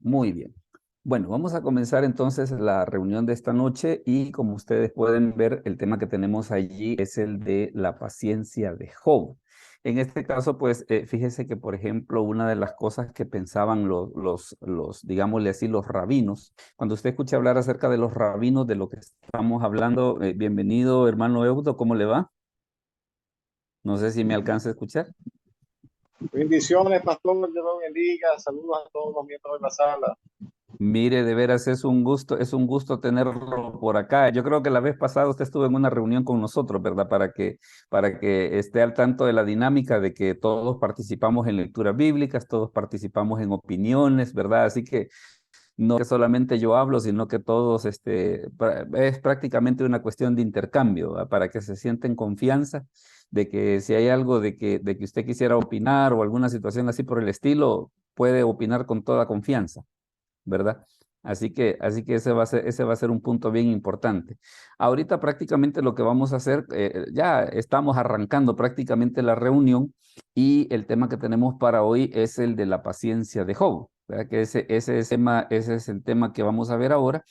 Muy bien. Bueno, vamos a comenzar entonces la reunión de esta noche y como ustedes pueden ver, el tema que tenemos allí es el de la paciencia de Job. En este caso, pues, fíjese que, por ejemplo, una de las cosas que pensaban digámosle así, los rabinos, cuando usted escucha hablar acerca de los rabinos, de lo que estamos hablando, bienvenido, hermano Eudo, ¿cómo le va? No sé si me alcanza a escuchar. Bendiciones, pastor, Dios lo bendiga. Saludos a todos los miembros de la sala. Mire, de veras es un gusto tenerlo por acá. Yo creo que la vez pasada usted estuvo en una reunión con nosotros, ¿verdad? Para que esté al tanto de la dinámica de que todos participamos en lecturas bíblicas, todos participamos en opiniones, ¿verdad? Así que no que solamente yo hablo, sino que todos, es prácticamente una cuestión de intercambio, ¿verdad? Para que se sienten confianza de que si hay algo de que usted quisiera opinar o alguna situación así por el estilo, puede opinar con toda confianza, ¿verdad? Así que ese va a ser un punto bien importante. Ahorita prácticamente lo que vamos a hacer, ya estamos arrancando prácticamente la reunión y el tema que tenemos para hoy es el de la paciencia de Job, ¿verdad? Que ese es el tema que vamos a ver ahora.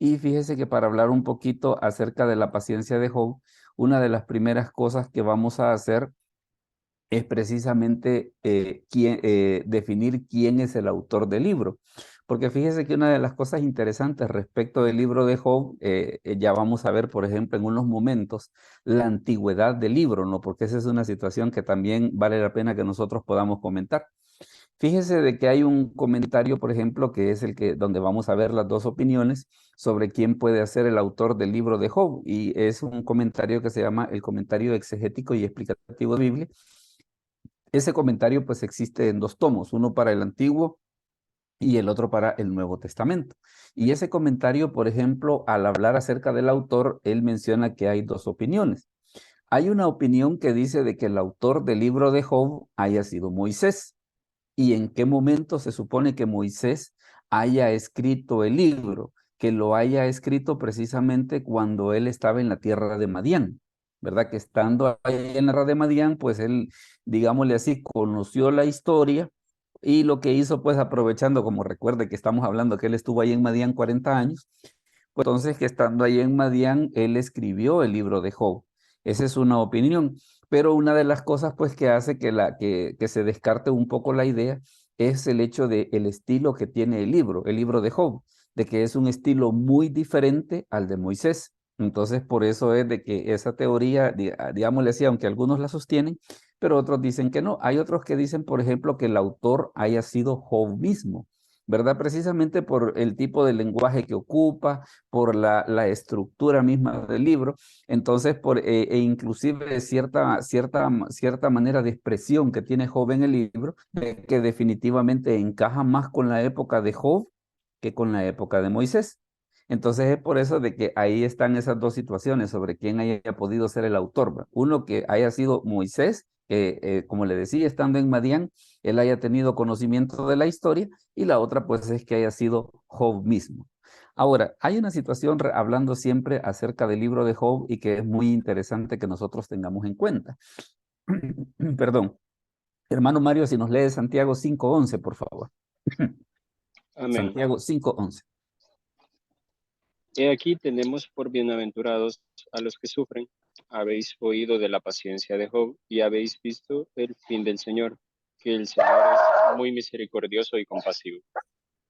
Y fíjese que para hablar un poquito acerca de la paciencia de Job, una de las primeras cosas que vamos a hacer es precisamente definir quién es el autor del libro. Porque fíjese que una de las cosas interesantes respecto del libro de Job, ya vamos a ver, por ejemplo, en unos momentos, la antigüedad del libro, ¿no? Porque esa es una situación que también vale la pena que nosotros podamos comentar. Fíjese de que hay un comentario, por ejemplo, que es el que donde vamos a ver las dos opiniones sobre quién puede ser el autor del libro de Job. Y es un comentario que se llama el comentario exegético y explicativo de la Biblia. Ese comentario pues existe en dos tomos, uno para el Antiguo y el otro para el Nuevo Testamento. Y ese comentario, por ejemplo, al hablar acerca del autor, él menciona que hay dos opiniones. Hay una opinión que dice de que el autor del libro de Job haya sido Moisés. ¿Y en qué momento se supone que Moisés haya escrito el libro? Que lo haya escrito precisamente cuando él estaba en la tierra de Madián, ¿verdad? Que estando ahí en la tierra de Madián, pues él, digámosle así, conoció la historia y lo que hizo, pues aprovechando, como recuerde que estamos hablando que él estuvo ahí en Madián 40 años, pues entonces que estando ahí en Madián, él escribió el libro de Job. Esa es una opinión. Pero una de las cosas pues que hace que se descarte un poco la idea es el hecho de el estilo que tiene el libro de Job, de que es un estilo muy diferente al de Moisés. Entonces por eso es de que esa teoría, digámosle así, aunque algunos la sostienen, pero otros dicen que no. Hay otros que dicen, por ejemplo, que el autor haya sido Job mismo, ¿verdad? Precisamente por el tipo de lenguaje que ocupa, por la estructura misma del libro. Entonces, inclusive cierta manera de expresión que tiene Job en el libro, que definitivamente encaja más con la época de Job que con la época de Moisés. Entonces es por eso de que ahí están esas dos situaciones sobre quién haya podido ser el autor, ¿va? Uno que haya sido Moisés, que como le decía, estando en Madián, él haya tenido conocimiento de la historia, y la otra pues es que haya sido Job mismo. Ahora, hay una situación hablando siempre acerca del libro de Job y que es muy interesante que nosotros tengamos en cuenta. Perdón. Hermano Mario, si nos lee Santiago 5:11, por favor. Amén. Santiago 5:11. He aquí tenemos por bienaventurados a los que sufren. Habéis oído de la paciencia de Job y habéis visto el fin del Señor, que el Señor es muy misericordioso y compasivo.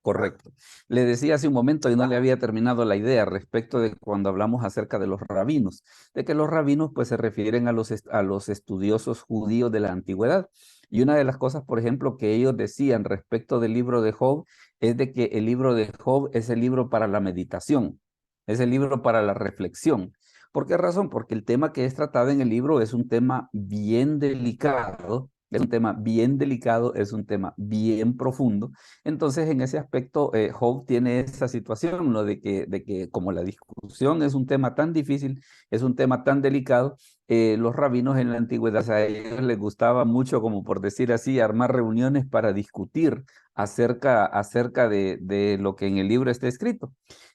Correcto. Le decía hace un momento y no le había terminado la idea respecto de cuando hablamos acerca de los rabinos, de que los rabinos pues se refieren a a los estudiosos judíos de la antigüedad. Y una de las cosas, por ejemplo, que ellos decían respecto del libro de Job es de que el libro de Job es el libro para la meditación, es el libro para la reflexión. ¿Por qué razón? Porque el tema que es tratado en el libro es un tema bien delicado, es un tema bien delicado, es un tema bien profundo. Entonces, en ese aspecto, Job tiene esa situación, ¿no? De que como la discusión es un tema tan difícil, es un tema tan delicado, los rabinos en la antigüedad a ellos les gustaba mucho, como por decir así, armar reuniones para discutir acerca de lo que en el libro está escrito.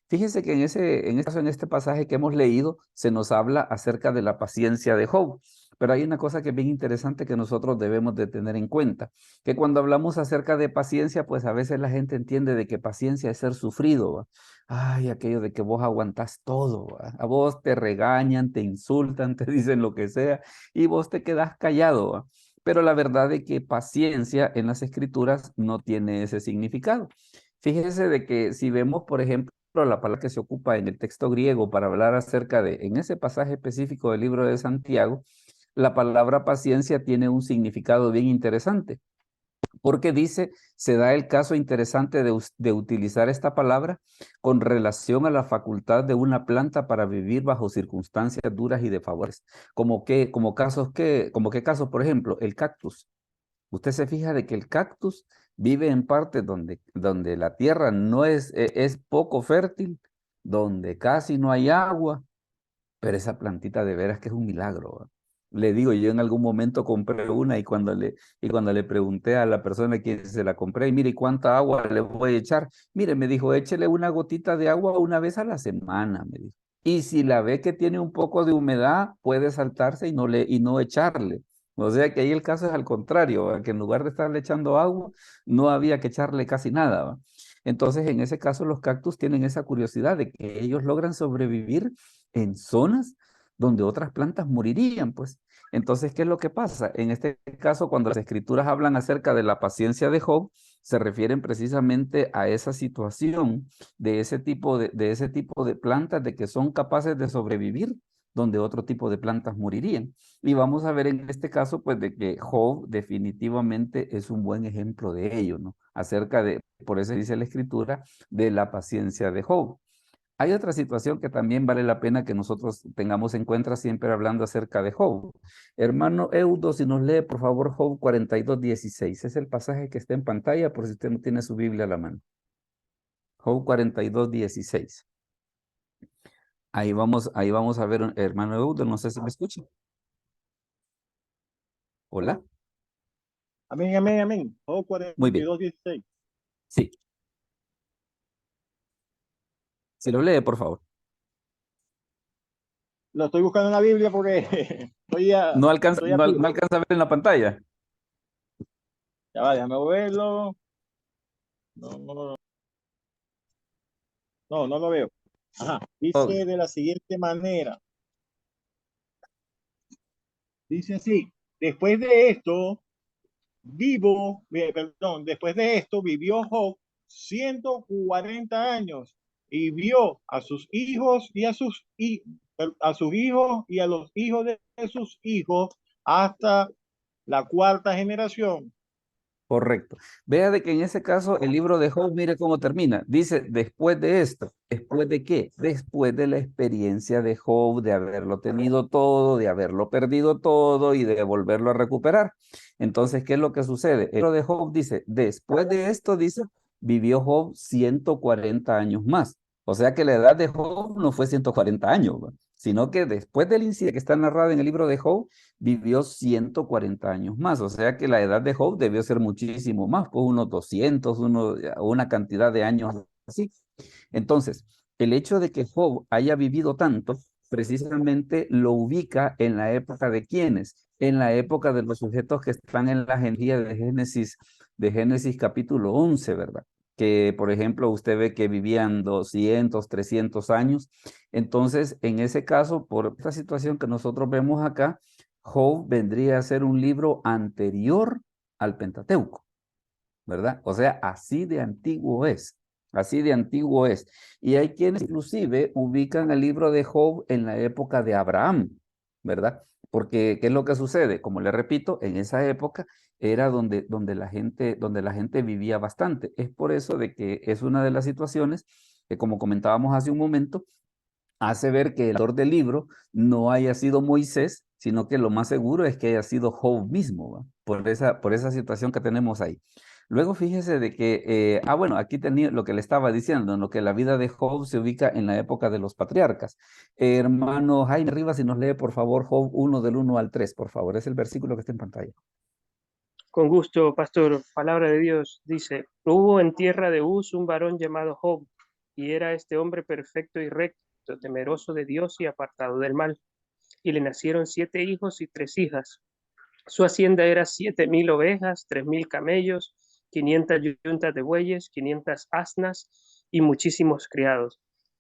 Fíjense que en este pasaje que hemos leído, se nos habla acerca de la paciencia de Job. Pero hay una cosa que es bien interesante que nosotros debemos de tener en cuenta, que cuando hablamos acerca de paciencia, pues a veces la gente entiende de que paciencia es ser sufrido, ¿va? Ay, aquello de que vos aguantás todo, ¿va? A vos te regañan, te insultan, te dicen lo que sea, y vos te quedás callado, ¿va? Pero la verdad es que paciencia en las escrituras no tiene ese significado. Fíjese de que si vemos, por ejemplo, la palabra que se ocupa en el texto griego para hablar acerca de, en ese pasaje específico del libro de Santiago, la palabra paciencia tiene un significado bien interesante, porque dice, se da el caso interesante de utilizar esta palabra con relación a la facultad de una planta para vivir bajo circunstancias duras y de favores. Como qué casos, por ejemplo, el cactus. Usted se fija de que el cactus vive en partes donde la tierra no es poco fértil, donde casi no hay agua, pero esa plantita de veras que es un milagro, ¿va? Le digo, yo en algún momento compré una y cuando le pregunté a la persona a quien se la compré, mire, ¿y cuánta agua le voy a echar? Mire, me dijo, échele una gotita de agua una vez a la semana, me dijo. Y si la ve que tiene un poco de humedad, puede saltarse y no echarle. O sea que ahí el caso es al contrario, ¿va? Que en lugar de estarle echando agua, no había que echarle casi nada, ¿va? Entonces, en ese caso, los cactus tienen esa curiosidad de que ellos logran sobrevivir en zonas donde otras plantas morirían, pues. Entonces, ¿qué es lo que pasa? En este caso, cuando las escrituras hablan acerca de la paciencia de Job, se refieren precisamente a esa situación de ese tipo de plantas, de que son capaces de sobrevivir donde otro tipo de plantas morirían. Y vamos a ver en este caso, pues, de que Job definitivamente es un buen ejemplo de ello, ¿no? Por eso dice la escritura, de la paciencia de Job. Hay otra situación que también vale la pena que nosotros tengamos en cuenta siempre hablando acerca de Job. Hermano Eudo, si nos lee por favor Job 42:16. Es el pasaje que está en pantalla por si usted no tiene su Biblia a la mano. Job 42:16. Ahí vamos a ver, hermano Eudo, no sé si me escucha. Hola. Amén, amén, amén. Job Muy bien. 42:16. Sí. Si lo lee, por favor. Lo estoy buscando en la Biblia porque No alcanza, estoy a no, pie. no alcanza a ver en la pantalla. Ya va, déjame verlo. No, no, no, no lo veo. Ajá. Oh, Dice de la siguiente manera. Dice así. Después de esto, después de esto vivió Job 140 años y vio a sus hijos y a sus hijos y a los hijos de sus hijos hasta la cuarta generación. correcto. Vea de que en ese caso el libro de Job, mire cómo termina. Dice, después de esto, ¿después de qué? Después de la experiencia de Job, de haberlo tenido todo, de haberlo perdido todo y de volverlo a recuperar. Entonces, ¿qué es lo que sucede? El libro de Job dice, después de esto, dice, vivió Job 140 años más. O sea que la edad de Job no fue 140 años, ¿va? Sino que después del incidente que está narrado en el libro de Job, vivió 140 años más, o sea que la edad de Job debió ser muchísimo más, pues unos 200, una cantidad de años así. Entonces, el hecho de que Job haya vivido tanto, precisamente lo ubica en la época de quiénes, en la época de los sujetos que están en la genealogía de Génesis capítulo 11, ¿verdad? Que, por ejemplo, usted ve que vivían 200, 300 años. Entonces, en ese caso, por esta situación que nosotros vemos acá, Job vendría a ser un libro anterior al Pentateuco, ¿verdad? O sea, así de antiguo es, así de antiguo es. Y hay quienes inclusive ubican el libro de Job en la época de Abraham, ¿verdad? Porque, ¿qué es lo que sucede? Como le repito, en esa época era donde la gente vivía bastante. Es por eso de que es una de las situaciones que, como comentábamos hace un momento, hace ver que el autor del libro no haya sido Moisés, sino que lo más seguro es que haya sido Job mismo, ¿va? Por esa situación que tenemos ahí. Luego fíjese de que, bueno, aquí tenía lo que le estaba diciendo, en lo que la vida de Job se ubica en la época de los patriarcas. Hermano Jaime Rivas, si nos lee por favor Job 1 del 1 al 3, por favor, es el versículo que está en pantalla. Con gusto, pastor. Palabra de Dios dice, hubo en tierra de Uz un varón llamado Job, y era este hombre perfecto y recto, temeroso de Dios y apartado del mal. y le nacieron 7 hijos y 3 hijas. Su hacienda era 7.000 ovejas, 3.000 camellos, 500 yuntas de bueyes, 500 asnas y muchísimos criados.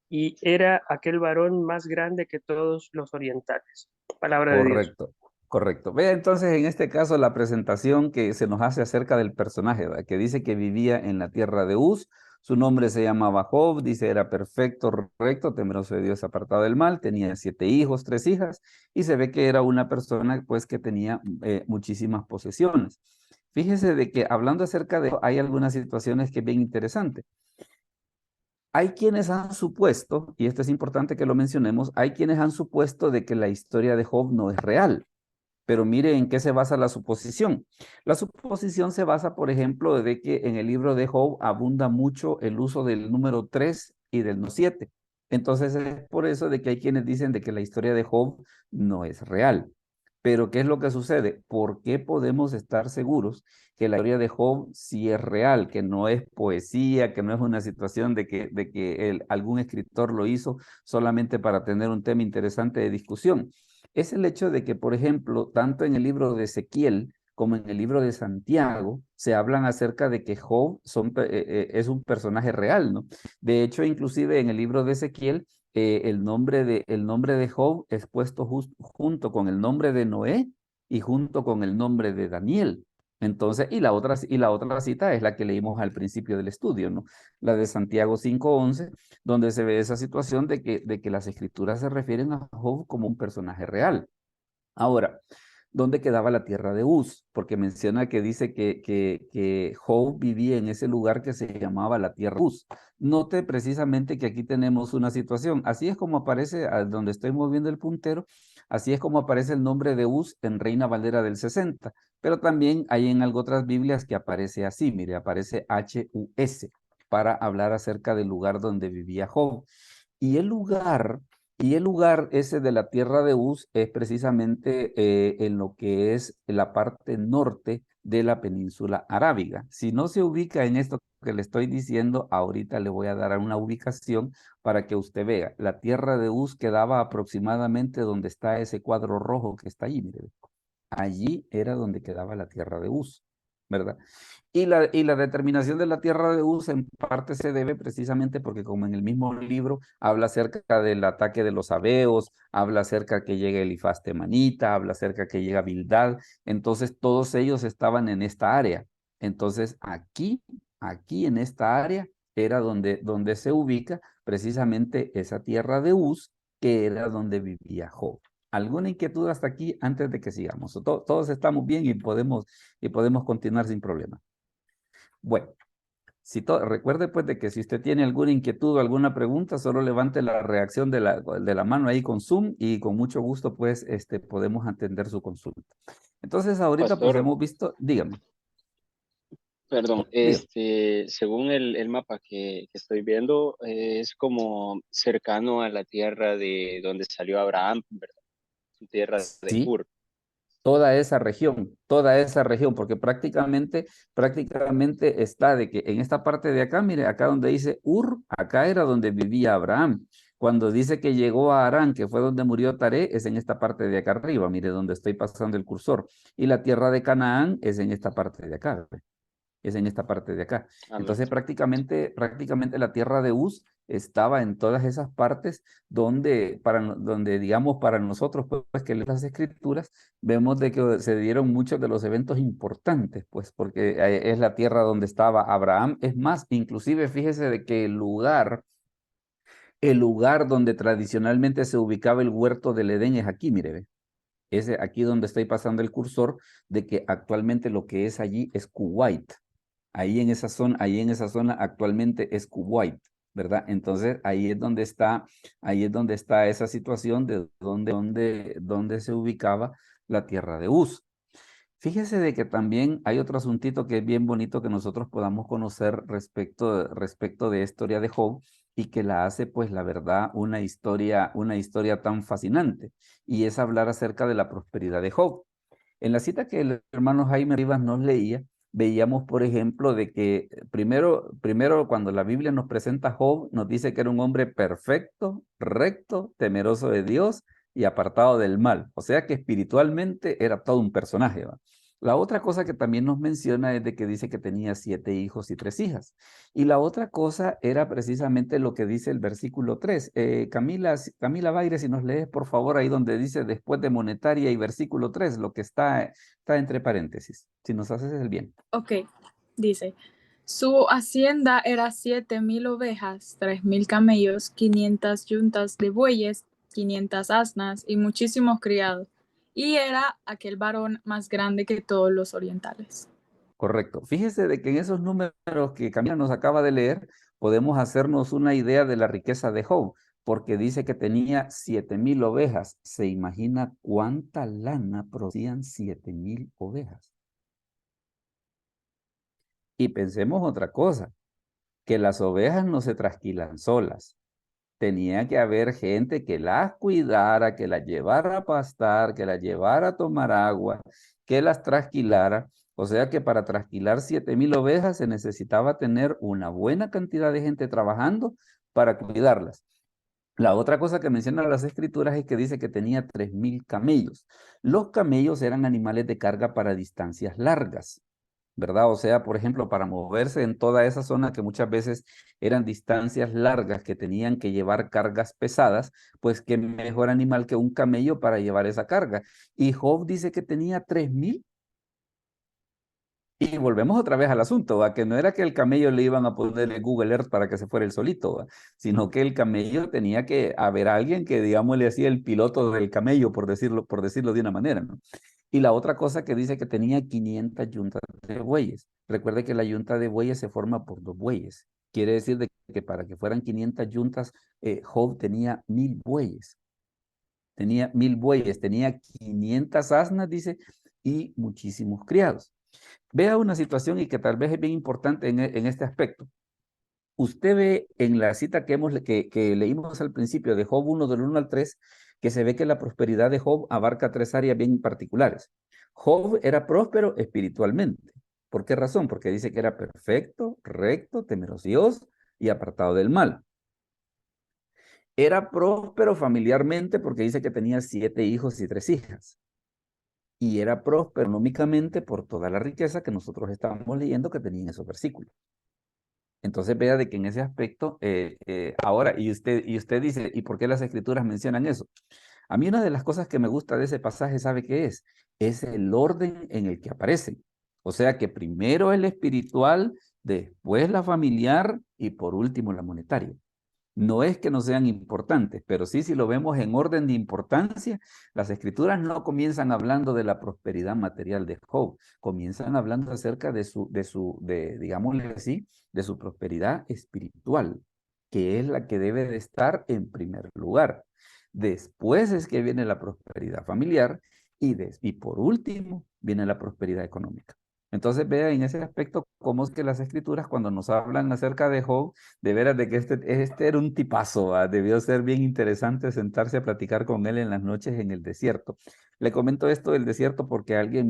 Y era aquel varón más grande que todos los orientales. Palabra de Dios. Correcto, correcto. Vea entonces en este caso la presentación que se nos hace acerca del personaje, ¿verdad? Que dice que vivía en la tierra de Uz, su nombre se llamaba Job, dice era perfecto, recto, temeroso de Dios, apartado del mal, tenía 7 hijos, 3 hijas, y se ve que era una persona pues que tenía muchísimas posesiones. Fíjese de que hablando acerca de, hay algunas situaciones que es bien interesante. Hay quienes han supuesto, y esto es importante que lo mencionemos, hay quienes han supuesto de que la historia de Job no es real. Pero mire en qué se basa la suposición. La suposición se basa, por ejemplo, de que en el libro de Job abunda mucho el uso del número 3 y del no 7. Entonces es por eso de que hay quienes dicen de que la historia de Job no es real. Pero ¿qué es lo que sucede? ¿Por qué podemos estar seguros que la historia de Job sí es real, que no es poesía, que no es una situación de que algún escritor lo hizo solamente para tener un tema interesante de discusión? Es el hecho de que, por ejemplo, tanto en el libro de Ezequiel como en el libro de Santiago, se hablan acerca de que Job es un personaje real, ¿no? De hecho, inclusive en el libro de Ezequiel, el nombre de Job es puesto junto con el nombre de Noé y junto con el nombre de Daniel. Entonces, y la otra cita es la que leímos al principio del estudio, ¿no? La de Santiago 5:11, donde se ve esa situación de que las escrituras se refieren a Job como un personaje real. Ahora, ¿dónde quedaba la tierra de Uz? Porque menciona que dice que Job vivía en ese lugar que se llamaba la tierra de Uz. Note precisamente que aquí tenemos una situación. Así es como aparece, donde estoy moviendo el puntero, así es como aparece el nombre de Uz en Reina Valera del 60. Pero también hay en algo otras Biblias que aparece así, mire, aparece H-U-S para hablar acerca del lugar donde vivía Job. Y el lugar y el lugar ese de la tierra de Uz es precisamente en lo que es la parte norte de la península arábiga. Si no se ubica en esto que le estoy diciendo, ahorita le voy a dar una ubicación para que usted vea. La tierra de Uz quedaba aproximadamente donde está ese cuadro rojo que está ahí, mire. Allí era donde quedaba la tierra de Uz, ¿verdad? Y la determinación de la tierra de Uz en parte se debe precisamente porque como en el mismo libro habla acerca del ataque de los sabeos, habla acerca que llega Elifaz temanita, habla acerca que llega Bildad, entonces todos ellos estaban en esta área. Entonces aquí en esta área era donde se ubica precisamente esa tierra de Uz, que era donde vivía Job. ¿Alguna inquietud hasta aquí antes de que sigamos? Todos estamos bien y podemos continuar sin problema. Bueno, recuerde pues de que si usted tiene alguna inquietud o alguna pregunta, solo levante la reacción de la mano ahí con Zoom y con mucho gusto pues podemos atender su consulta. Entonces ahorita pues Pastor, hemos visto, dígame, perdón, dígame. según el mapa que estoy viendo, es como cercano a la tierra de donde salió Abraham, ¿verdad? Su tierra de Sí, Ur. toda esa región, porque prácticamente está de que en esta parte de acá, mire, acá donde dice Ur, acá era donde vivía Abraham. Cuando dice que llegó a Harán, que fue donde murió Taré, es en esta parte de acá arriba, mire, donde estoy pasando el cursor. Y la tierra de Canaán es en esta parte de acá, ¿ve? Es en esta parte de acá. Amén. Entonces prácticamente la tierra de Uz estaba en todas esas partes donde digamos, para nosotros, pues que leemos las escrituras, vemos de que se dieron muchos de los eventos importantes, pues porque es la tierra donde estaba Abraham. Es más, inclusive fíjese de que el lugar donde tradicionalmente se ubicaba el huerto del Edén es aquí, mire, ve. Ese aquí donde estoy pasando el cursor, de que actualmente lo que es allí es Kuwait. Ahí en esa zona actualmente es Kuwait, ¿verdad? Entonces ahí es donde está esa situación de donde se ubicaba la tierra de Uz. Fíjese de que también hay otro asuntito que es bien bonito que nosotros podamos conocer respecto de historia de Job y que la hace, pues, la verdad, una historia tan fascinante, y es hablar acerca de la prosperidad de Job. En la cita que el hermano Jaime Rivas nos leía, veíamos, por ejemplo, de que primero cuando la Biblia nos presenta a Job, nos dice que era un hombre perfecto, recto, temeroso de Dios y apartado del mal. O sea que espiritualmente era todo un personaje, ¿va? La otra cosa que también nos menciona es de que dice que tenía 7 hijos y 3 hijas. Y la otra cosa era precisamente lo que dice el versículo 3. Camila Baire, si nos lees por favor ahí donde dice después de monetaria y versículo 3, lo que está entre paréntesis, si nos haces el bien. Ok, dice, su hacienda era 7,000 ovejas, 3,000 camellos, 500 yuntas de bueyes, 500 asnas y muchísimos criados. Y era aquel varón más grande que todos los orientales. Correcto. Fíjese de que en esos números que Camila nos acaba de leer, podemos hacernos una idea de la riqueza de Job, porque dice que tenía 7,000 ovejas. ¿Se imagina cuánta lana producían 7,000 ovejas? Y pensemos otra cosa, que las ovejas no se trasquilan solas. Tenía que haber gente que las cuidara, que las llevara a pastar, que las llevara a tomar agua, que las trasquilara. O sea que para trasquilar 7,000 ovejas se necesitaba tener una buena cantidad de gente trabajando para cuidarlas. La otra cosa que mencionan las escrituras es que dice que tenía 3,000 camellos. Los camellos eran animales de carga para distancias largas, ¿verdad? O sea, por ejemplo, para moverse en toda esa zona que muchas veces eran distancias largas que tenían que llevar cargas pesadas, pues qué mejor animal que un camello para llevar esa carga. Y Job dice que tenía 3,000. Y volvemos otra vez al asunto, ¿va? Que no era que el camello le iban a poner el Google Earth para que se fuera el solito, ¿va? Sino que el camello tenía que haber alguien que, digamos, le hacía el piloto del camello, por decirlo de una manera, ¿no? Y la otra cosa que dice que tenía 500 yuntas de bueyes. Recuerde que la yunta de bueyes se forma por 2 bueyes. Quiere decir de que para que fueran 500 yuntas, Job tenía 1,000 bueyes. Tenía 1,000 bueyes, tenía 500 asnas, dice, y muchísimos criados. Vea una situación y que tal vez es bien importante en este aspecto. Usted ve en la cita que leímos al principio de Job 1, del 1 al 3, que se ve que la prosperidad de Job abarca 3 áreas bien particulares. Job era próspero espiritualmente. ¿Por qué razón? Porque dice que era perfecto, recto, temeroso de Dios y apartado del mal. Era próspero familiarmente porque dice que tenía 7 hijos y 3 hijas. Y era próspero económicamente por toda la riqueza que nosotros estábamos leyendo que tenía en esos versículos. Entonces vea de que en ese aspecto, ahora, y usted dice, ¿y por qué las escrituras mencionan eso? A mí una de las cosas que me gusta de ese pasaje, ¿sabe qué es? Es el orden en el que aparecen. O sea que primero el espiritual, después la familiar y por último la monetaria. No es que no sean importantes, pero sí, si lo vemos en orden de importancia, las escrituras no comienzan hablando de la prosperidad material de Job, comienzan hablando acerca digámosle así, de su prosperidad espiritual, que es la que debe de estar en primer lugar. Después es que viene la prosperidad familiar y por último viene la prosperidad económica. Entonces vea en ese aspecto cómo es que las escrituras cuando nos hablan acerca de Job, de veras de que este era un tipazo, ¿va? Debió ser bien interesante sentarse a platicar con él en las noches en el desierto. Le comento esto del desierto porque alguien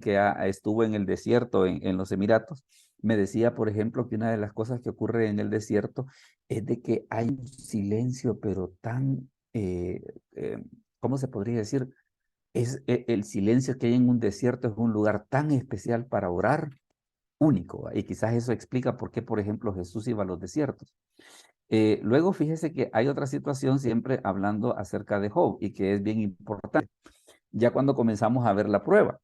que estuvo en el desierto en los Emiratos me decía, por ejemplo, que una de las cosas que ocurre en el desierto es de que hay un silencio, pero tan, ¿cómo se podría decir? El silencio que hay en un desierto es un lugar tan especial para orar, único, ¿va? Y quizás eso explica por qué, por ejemplo, Jesús iba a los desiertos. Luego, fíjese que hay otra situación siempre hablando acerca de Job y que es bien importante, ya cuando comenzamos a ver la prueba.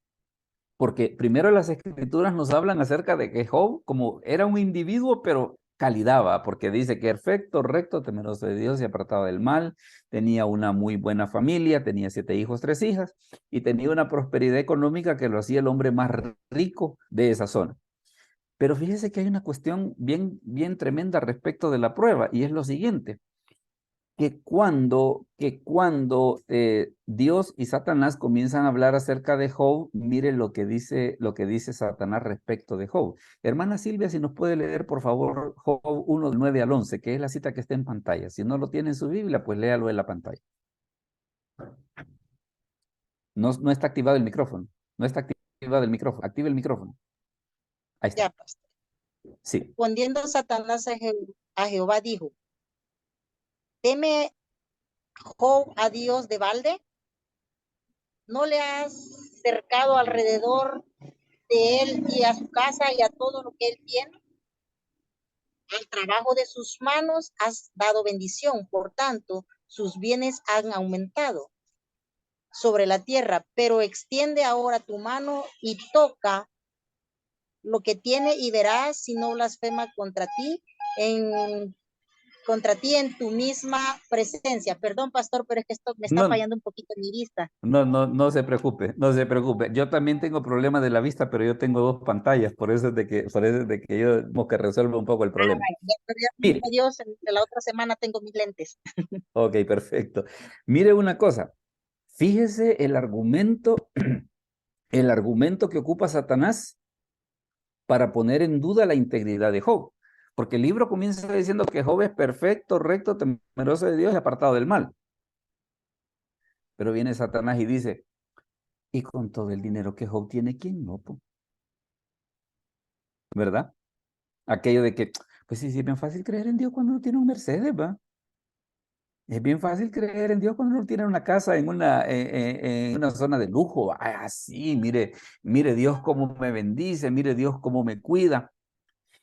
Porque primero las escrituras nos hablan acerca de que Job, como era un individuo, pero calidad, ¿va? Porque dice que perfecto, recto, temeroso de Dios y apartado del mal, tenía una muy buena familia, tenía 7 hijos, 3 hijas, y tenía una prosperidad económica que lo hacía el hombre más rico de esa zona. Pero fíjese que hay una cuestión bien, bien tremenda respecto de la prueba, y es lo siguiente, que cuando Dios y Satanás comienzan a hablar acerca de Job, mire lo que dice Satanás respecto de Job. Hermana Silvia, si nos puede leer, por favor, Job 1, del 9 al 11, que es la cita que está en pantalla. Si no lo tiene en su Biblia, pues léalo en la pantalla. No está activado el micrófono. No está activado el micrófono. Active el micrófono. Ahí está. Ya, pastor. Sí. Respondiendo Satanás a Jehová dijo, teme Job a Dios de balde? ¿No le has cercado alrededor de él y a su casa y a todo lo que él tiene? Al trabajo de sus manos has dado bendición, por tanto, sus bienes han aumentado sobre la tierra, pero extiende ahora tu mano y toca lo que tiene y verás si no blasfema contra ti en tu misma presencia. Perdón, pastor, pero es que esto me está No, fallando un poquito en mi vista. no se preocupe, no se preocupe. Yo también tengo problemas de la vista, pero yo tengo dos pantallas, por eso es de que yo como que resuelvo un poco el problema. Ya, Mire, Dios, en la otra semana tengo mis lentes. ok, perfecto. Mire una cosa, fíjese el argumento que ocupa Satanás para poner en duda la integridad de Job. Porque el libro comienza diciendo que Job es perfecto, recto, temeroso de Dios y apartado del mal. Pero viene Satanás y dice, y con todo el dinero que Job tiene, ¿quién no? ¿Verdad? Aquello de que, pues sí, sí, es bien fácil creer en Dios cuando uno tiene un Mercedes, ¿va? Es bien fácil creer en Dios cuando uno tiene una casa en una zona de lujo. Ah, sí, mire Dios cómo me bendice, mire Dios cómo me cuida.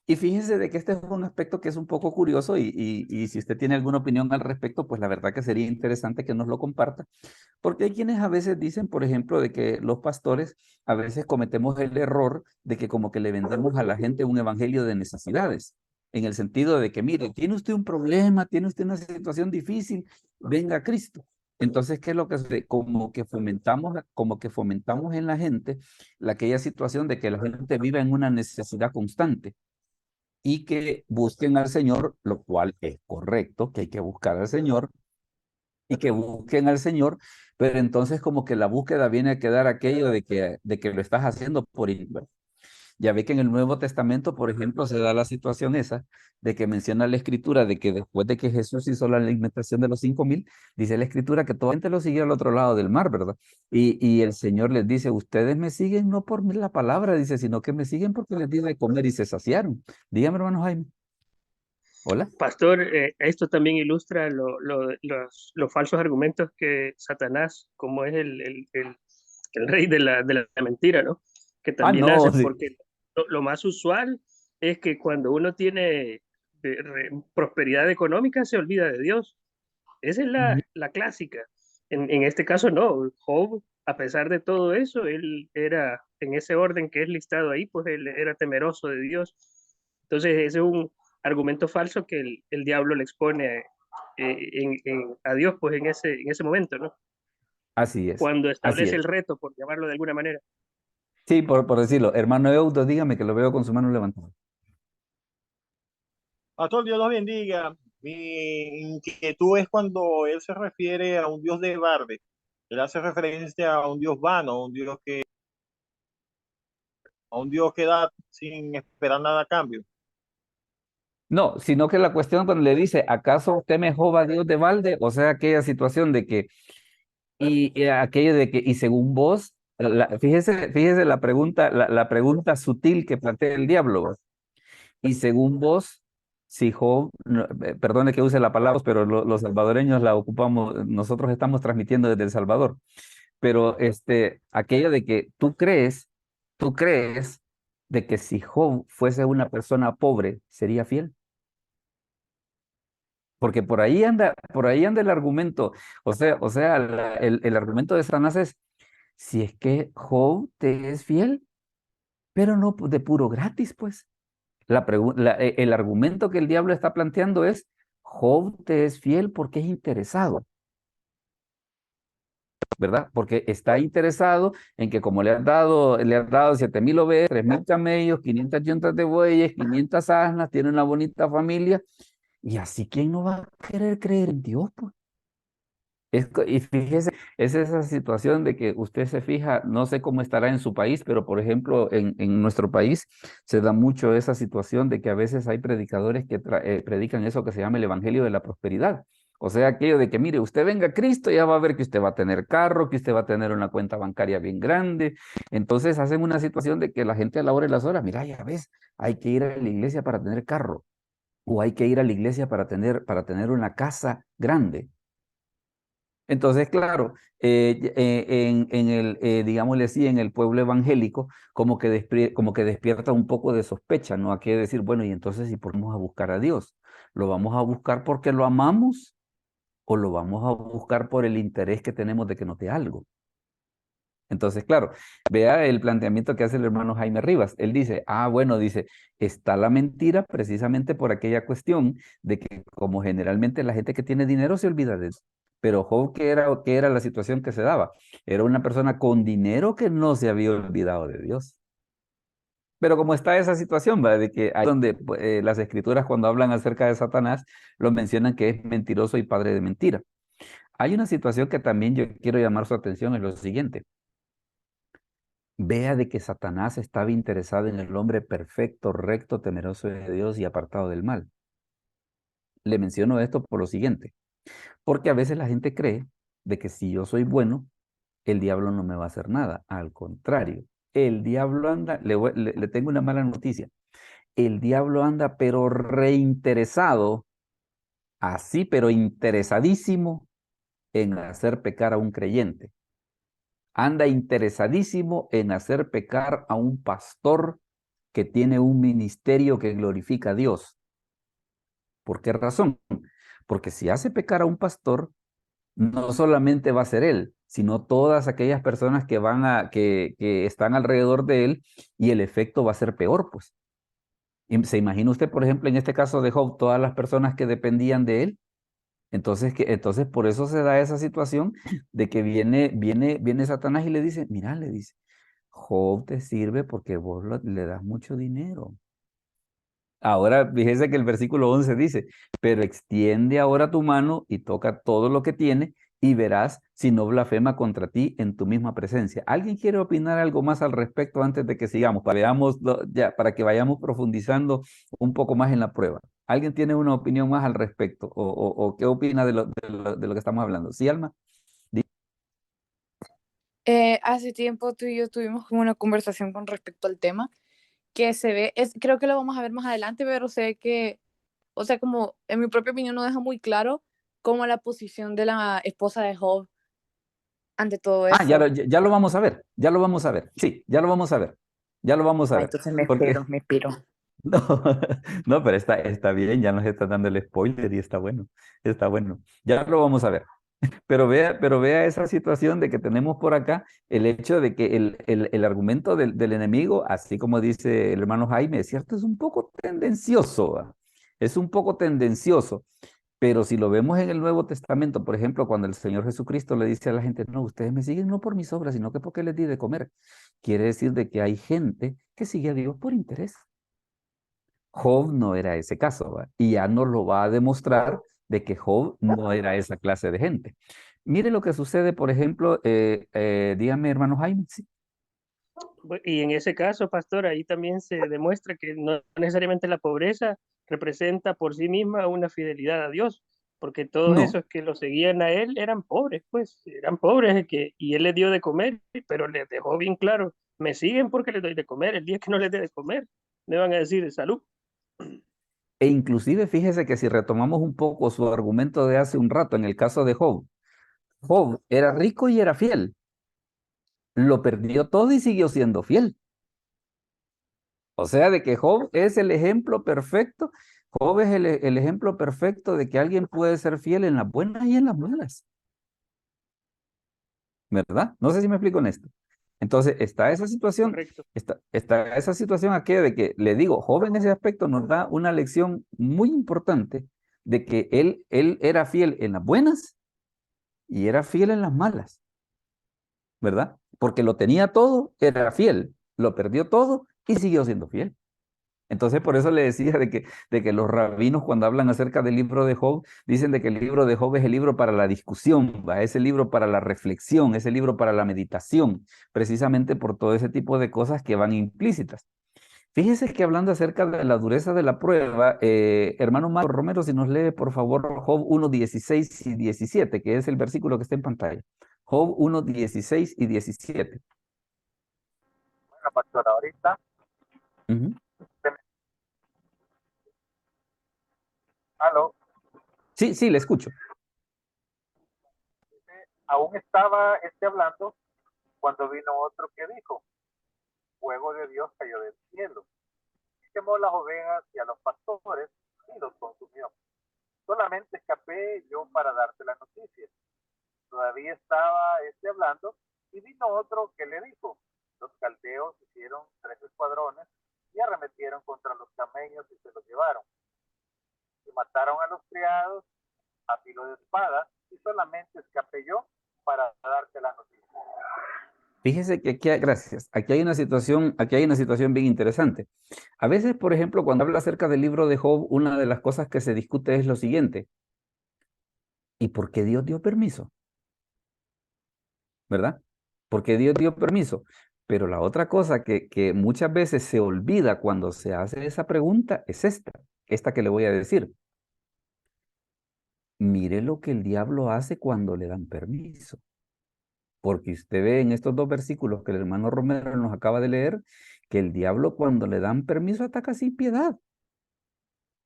Y fíjese de que este es un aspecto que es un poco curioso y si usted tiene alguna opinión al respecto, pues la verdad que sería interesante que nos lo comparta, porque hay quienes a veces dicen, por ejemplo, de que los pastores a veces cometemos el error de que como que le vendemos a la gente un evangelio de necesidades, en el sentido de que, mire, tiene usted un problema, tiene usted una situación difícil, venga a Cristo. Entonces, ¿qué es lo que hace? Como que fomentamos en la gente aquella situación de que la gente viva en una necesidad constante y que busquen al Señor, lo cual es correcto, que hay que buscar al Señor y que busquen al Señor, pero entonces como que la búsqueda viene a quedar aquello de que lo estás haciendo por índole. Ya ve que en el Nuevo Testamento, por ejemplo, se da la situación esa de que menciona la Escritura de que después de que Jesús hizo la alimentación de los 5,000, dice la Escritura que toda la gente lo siguió al otro lado del mar, ¿verdad? Y el Señor les dice, ustedes me siguen no por la palabra, dice, sino que me siguen porque les di de comer y se saciaron. Dígame, hermano Jaime. Hola. Pastor, esto también ilustra los falsos argumentos que Satanás, como es el rey de la mentira, ¿no? Que Ah, también no, hace, sí. porque lo más usual es que cuando uno tiene prosperidad económica se olvida de Dios. Esa es Ujú. la clásica. En este caso no, Job, a pesar de todo eso, él era, en ese orden que es listado ahí, pues él era temeroso de Dios. Entonces, ese es un argumento falso que el diablo le expone a Dios, pues en ese momento, ¿no? Así es, Cuando así establece el es. reto, por llamarlo de alguna manera. Sí, por decirlo. Hermano Eudo, dígame que lo veo con su mano levantada. Pastor, Dios los bendiga. Mi inquietud es cuando él se refiere a un Dios de barde. Él hace referencia a un Dios vano, a un Dios que da sin esperar nada a cambio. No, sino que la cuestión cuando le dice, ¿acaso usted me joba a Dios de balde? O sea, aquella situación de que, y aquello de que, y según vos, fíjese la pregunta sutil que plantea el diablo. Y según vos, si Job, perdone que use la palabra, pero los salvadoreños la ocupamos, nosotros estamos transmitiendo desde El Salvador, pero aquello de que tú crees de que si Job fuese una persona pobre, sería fiel. Porque por ahí anda el argumento. O sea, el argumento de Satanás es, si es que Job te es fiel, pero no de puro gratis, pues. El argumento que el diablo está planteando es, Job te es fiel porque es interesado, ¿verdad? Porque está interesado en que como le has dado 7,000 ovejas, 3,000 camellos, 500 yuntas de bueyes, 500 asnas, tiene una bonita familia, y así, ¿quién no va a querer creer en Dios, pues? Y fíjese, es esa situación de que usted se fija, no sé cómo estará en su país, pero por ejemplo, en nuestro país se da mucho esa situación de que a veces hay predicadores que predican eso que se llama el Evangelio de la Prosperidad. O sea, aquello de que, mire, usted venga a Cristo, ya va a ver que usted va a tener carro, que usted va a tener una cuenta bancaria bien grande. Entonces hacen una situación de que la gente a la hora de las horas, mira, ya ves, hay que ir a la iglesia para tener carro, o hay que ir a la iglesia para tener una casa grande. Entonces, claro, digámosle así, en el pueblo evangélico, como que despierta un poco de sospecha, ¿no? Hay que decir, bueno, y entonces, ¿y por qué vamos a buscar a Dios? ¿Lo vamos a buscar porque lo amamos o lo vamos a buscar por el interés que tenemos de que nos dé algo? Entonces, claro, vea el planteamiento que hace el hermano Jaime Rivas. Él dice, bueno, dice, está la mentira precisamente por aquella cuestión de que como generalmente la gente que tiene dinero se olvida de eso. Pero Job, qué era la situación que se daba? Era una persona con dinero que no se había olvidado de Dios. Pero como está esa situación, ¿va? De que ahí donde las escrituras cuando hablan acerca de Satanás, lo mencionan que es mentiroso y padre de mentira. Hay una situación que también yo quiero llamar su atención, es lo siguiente. Vea de que Satanás estaba interesado en el hombre perfecto, recto, temeroso de Dios y apartado del mal. Le menciono esto por lo siguiente, porque a veces la gente cree de que si yo soy bueno, el diablo no me va a hacer nada. Al contrario, el diablo anda, le tengo una mala noticia, el diablo anda pero reinteresado, así pero interesadísimo en hacer pecar a un creyente. Anda interesadísimo en hacer pecar a un pastor que tiene un ministerio que glorifica a Dios. ¿Por qué razón? Porque si hace pecar a un pastor, no solamente va a ser él, sino todas aquellas personas que están alrededor de él, y el efecto va a ser peor, pues. Y se imagina usted, por ejemplo, en este caso de Job, todas las personas que dependían de él. Entonces por eso se da esa situación de que viene Satanás y le dice, mira, le dice, Job te sirve porque vos le das mucho dinero. Ahora, fíjese que el versículo 11 dice, pero extiende ahora tu mano y toca todo lo que tiene y verás si no blasfema contra ti en tu misma presencia. ¿Alguien quiere opinar algo más al respecto antes de que sigamos? Para que vayamos profundizando un poco más en la prueba. ¿Alguien tiene una opinión más al respecto? ¿O qué opina de lo que estamos hablando? ¿Sí, Alma? Hace tiempo tú y yo tuvimos como una conversación con respecto al tema que se ve, creo que lo vamos a ver más adelante, pero sé que, o sea, como en mi propia opinión no deja muy claro cómo la posición de la esposa de Job ante todo Ya, eso. ya lo vamos a ver, ya lo vamos a ver. Sí, ya lo vamos a ver. Ya lo vamos a ver. Entonces me Porque espero, me espero. no, no, pero está bien, ya nos está dando el spoiler y está bueno, está bueno. Ya lo vamos a ver. Pero vea esa situación de que tenemos por acá el hecho de que el argumento del enemigo, así como dice el hermano Jaime, es cierto, es un poco tendencioso, ¿va? Es un poco tendencioso, pero si lo vemos en el Nuevo Testamento, por ejemplo, cuando el Señor Jesucristo le dice a la gente, no, ustedes me siguen no por mis obras, sino que porque les di de comer, quiere decir de que hay gente que sigue a Dios por interés. Job no era ese caso, ¿va? Y ya nos lo va a demostrar de que Job no era esa clase de gente. Mire lo que sucede, por ejemplo, dígame, hermano Jaime, sí. Y en ese caso, pastor, ahí también se demuestra que no necesariamente la pobreza representa por sí misma una fidelidad a Dios, porque todos No, esos que lo seguían a él eran pobres, pues, eran pobres, y él les dio de comer, pero les dejó bien claro, me siguen porque les doy de comer, el día que no les dé de comer, me van a decir salud. e inclusive fíjese que si retomamos un poco su argumento de hace un rato en el caso de Job, Job era rico y era fiel, lo perdió todo y siguió siendo fiel. O sea, de que Job es el ejemplo perfecto, Job es el ejemplo perfecto de que alguien puede ser fiel en las buenas y en las malas, ¿verdad? No sé si me explico en esto. Entonces, Correcto. está esa situación aquí de que, le digo, Job en ese aspecto nos da una lección muy importante de que él era fiel en las buenas y era fiel en las malas, ¿verdad? Porque lo tenía todo, era fiel, lo perdió todo y siguió siendo fiel. Entonces, por eso le decía de que los rabinos cuando hablan acerca del libro de Job, dicen de que el libro de Job es el libro para la discusión, ¿va? Es el libro para la reflexión, es el libro para la meditación, precisamente por todo ese tipo de cosas que van implícitas. Fíjese que hablando acerca de la dureza de la prueba, hermano Marco Romero, si nos lee por favor Job 1:16 y 17, que es el versículo que está en pantalla. Job 1:16 y 17. Bueno, pastor, ahorita, Ujú. aló, Sí, sí, le escucho. Aún estaba hablando cuando vino otro que dijo, fuego de Dios cayó del cielo, y quemó las ovejas y a los pastores y los consumió. Solamente escapé yo para darte la noticia. Todavía estaba hablando y vino otro que le dijo, los caldeos hicieron 3 escuadrones y arremetieron contra los camellos y se los llevaron. Y mataron a los criados a filo de espada y solamente escapé yo para darte la noticia. Fíjese que aquí, gracias, aquí hay una situación bien interesante. A veces, por ejemplo, cuando habla acerca del libro de Job, una de las cosas que se discute es lo siguiente. ¿Y por qué Dios dio permiso? ¿Verdad? Porque Dios dio permiso. Pero la otra cosa que muchas veces se olvida cuando se hace esa pregunta es esta que le voy a decir. Mire lo que el diablo hace cuando le dan permiso. Porque usted ve en estos 2 versículos que el hermano Romero nos acaba de leer, que el diablo cuando le dan permiso ataca sin piedad.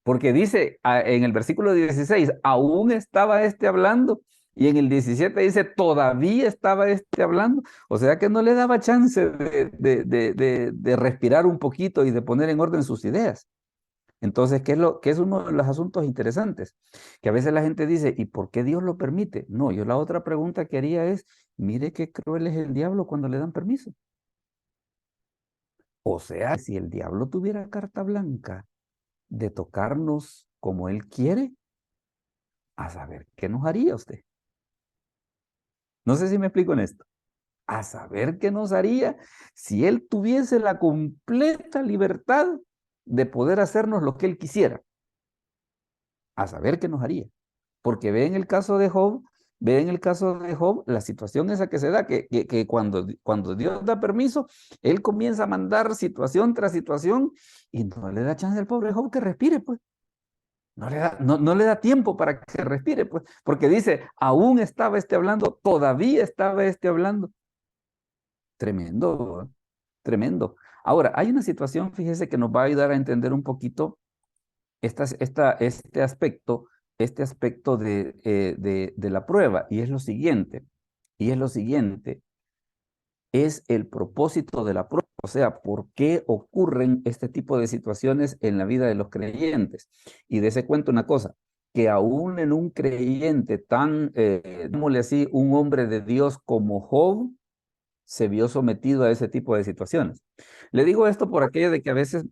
Porque dice en el versículo 16, aún estaba hablando, y en el 17 dice, todavía estaba hablando. O sea que no le daba chance de respirar un poquito y de poner en orden sus ideas. Entonces, ¿qué es uno de los asuntos interesantes? Que a veces la gente dice, ¿y por qué Dios lo permite? No, yo la otra pregunta que haría es, mire qué cruel es el diablo cuando le dan permiso. O sea, si el diablo tuviera carta blanca de tocarnos como él quiere, a saber qué nos haría usted. No sé si me explico en esto. A saber qué nos haría si él tuviese la completa libertad de poder hacernos lo que él quisiera. A saber qué nos haría. Porque ve en el caso de Job, la situación esa que se da, que cuando Dios da permiso, él comienza a mandar situación tras situación y no le da chance al pobre Job que respire, pues. No le da tiempo para que respire, pues, porque dice, aún estaba hablando, todavía estaba hablando. Tremendo, ¿eh? Tremendo. Ahora, hay una situación, fíjese, que nos va a ayudar a entender un poquito este aspecto de la prueba, y es lo siguiente, es el propósito de la prueba, o sea, por qué ocurren este tipo de situaciones en la vida de los creyentes. Y dése cuenta una cosa, que aún en un creyente tan, digámosle así, un hombre de Dios como Job, se vio sometido a ese tipo de situaciones. Le digo esto por aquello de que a veces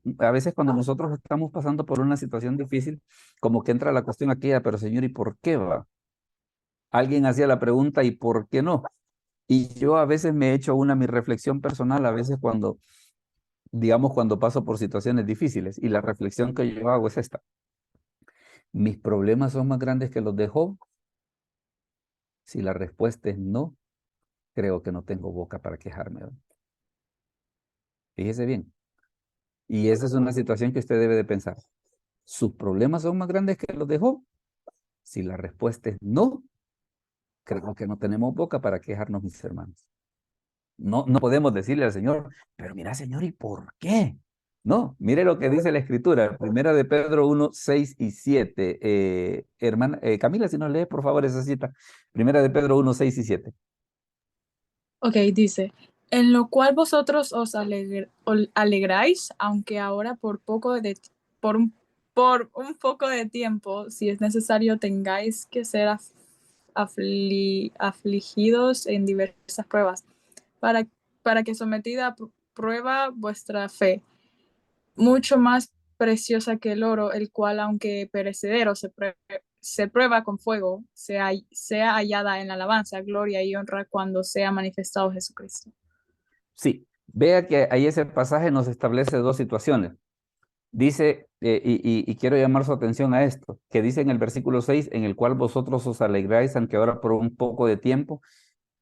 cuando nosotros estamos pasando por una situación difícil, como que entra la cuestión aquella, pero Señor, ¿y por qué va? Alguien hacía la pregunta, ¿y por qué no? Y yo a veces me he hecho mi reflexión personal, a veces cuando paso por situaciones difíciles, y la reflexión que yo hago es esta. ¿Mis problemas son más grandes que los de Job? Si la respuesta es no, creo que no tengo boca para quejarme. Fíjese bien. Y esa es una situación que usted debe de pensar. ¿Sus problemas son más grandes que los de Job? Si la respuesta es no, creo que no tenemos boca para quejarnos, mis hermanos. No podemos decirle al Señor, pero mira, Señor, ¿y por qué? No, mire lo que dice la Escritura, Primera de Pedro 1, 6 y 7. Hermana, Camila, si nos lee, por favor, esa cita. Primera de Pedro 1, 6 y 7. Ok, dice, en lo cual vosotros os alegráis, aunque ahora por un poco de tiempo, si es necesario, tengáis que ser afligidos en diversas pruebas, para que sometida a prueba vuestra fe, mucho más preciosa que el oro, el cual, aunque perecedero, se prueba con fuego, sea hallada en alabanza, gloria y honra cuando sea manifestado Jesucristo. Sí, vea que ahí ese pasaje nos establece 2 situaciones. Dice, y quiero llamar su atención a esto, que dice en el versículo 6, en el cual vosotros os alegráis, aunque ahora por un poco de tiempo.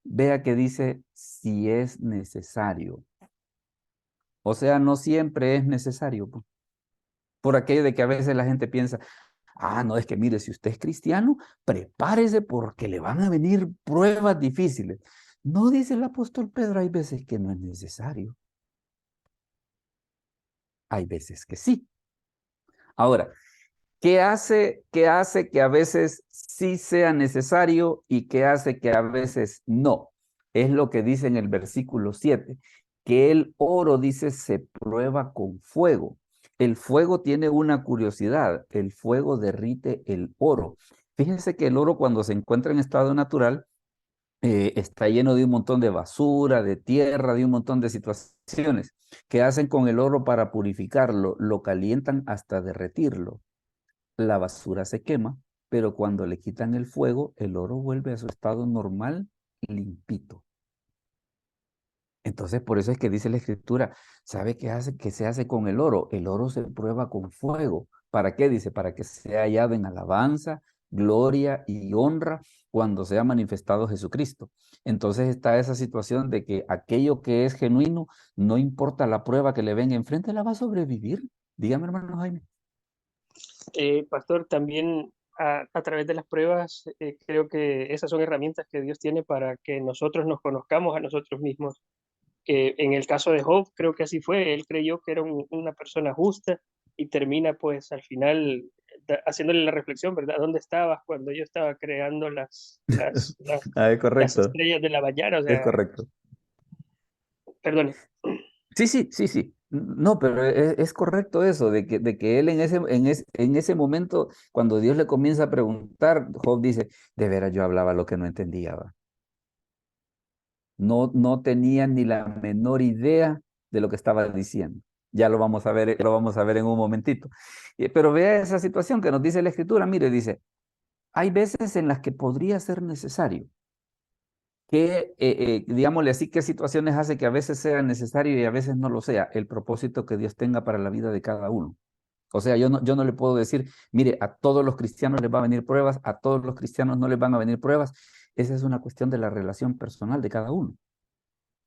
Vea que dice, si es necesario. O sea, no siempre es necesario. Por aquello de que a veces la gente piensa, no, es que mire, si usted es cristiano, prepárese porque le van a venir pruebas difíciles. No, dice el apóstol Pedro, hay veces que no es necesario. Hay veces que sí. Ahora, qué hace que a veces sí sea necesario y qué hace que a veces no? Es lo que dice en el versículo 7, que el oro, dice, se prueba con fuego. El fuego tiene una curiosidad, el fuego derrite el oro. Fíjense que el oro cuando se encuentra en estado natural está lleno de un montón de basura, de tierra, de un montón de situaciones. ¿Qué hacen con el oro para purificarlo? Lo calientan hasta derretirlo. La basura se quema, pero cuando le quitan el fuego, el oro vuelve a su estado normal, limpito. Entonces, por eso es que dice la Escritura, ¿sabe qué hace? ¿Qué se hace con el oro? El oro se prueba con fuego. ¿Para qué? Dice, para que sea hallado en alabanza, gloria y honra cuando sea manifestado Jesucristo. Entonces está esa situación de que aquello que es genuino, no importa la prueba que le venga enfrente, la va a sobrevivir. Dígame, hermano Jaime. Pastor, también a través de las pruebas, creo que esas son herramientas que Dios tiene para que nosotros nos conozcamos a nosotros mismos. En el caso de Job, creo que así fue. Él creyó que era una persona justa y termina pues al final haciéndole la reflexión, ¿verdad? ¿Dónde estabas cuando yo estaba creando Es las correcto, estrellas de la mañana? O es sea, correcto. perdone. Sí, sí, sí, sí. No, pero es correcto eso, de que él en ese momento, cuando Dios le comienza a preguntar, Job dice, de veras yo hablaba lo que no entendía, ¿va? No tenía ni la menor idea de lo que estaba diciendo. Ya lo vamos a ver en un momentito. Pero vea esa situación que nos dice la Escritura. Mire, dice, hay veces en las que podría ser necesario. Digámosle así, qué situaciones hace que a veces sea necesario y a veces no lo sea, el propósito que Dios tenga para la vida de cada uno. O sea, yo no le puedo decir, mire, a todos los cristianos les va a venir pruebas, a todos los cristianos no les van a venir pruebas. Esa es una cuestión de la relación personal de cada uno.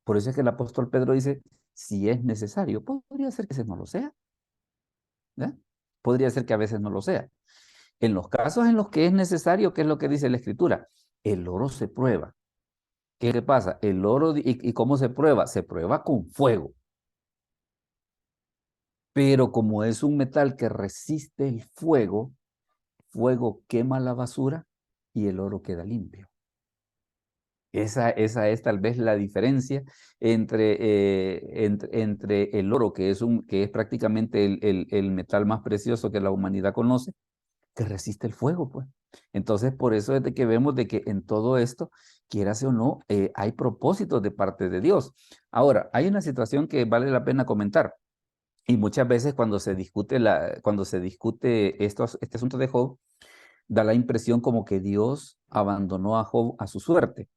Por eso es que el apóstol Pedro dice, si es necesario, podría ser que a veces no lo sea, ¿ya? Podría ser que a veces no lo sea. En los casos en los que es necesario, ¿qué es lo que dice la Escritura? El oro se prueba. ¿Qué le pasa? El oro, ¿y cómo se prueba? Se prueba con fuego. Pero como es un metal que resiste el fuego, fuego quema la basura y el oro queda limpio. Esa es tal vez la diferencia entre el oro, que es prácticamente el metal más precioso que la humanidad conoce, que resiste el fuego, pues. Entonces, por eso es de que vemos de que en todo esto, quieras o no, hay propósitos de parte de Dios. Ahora, hay una situación que vale la pena comentar. Y muchas veces cuando se discute, este asunto de Job, da la impresión como que Dios abandonó a Job a su suerte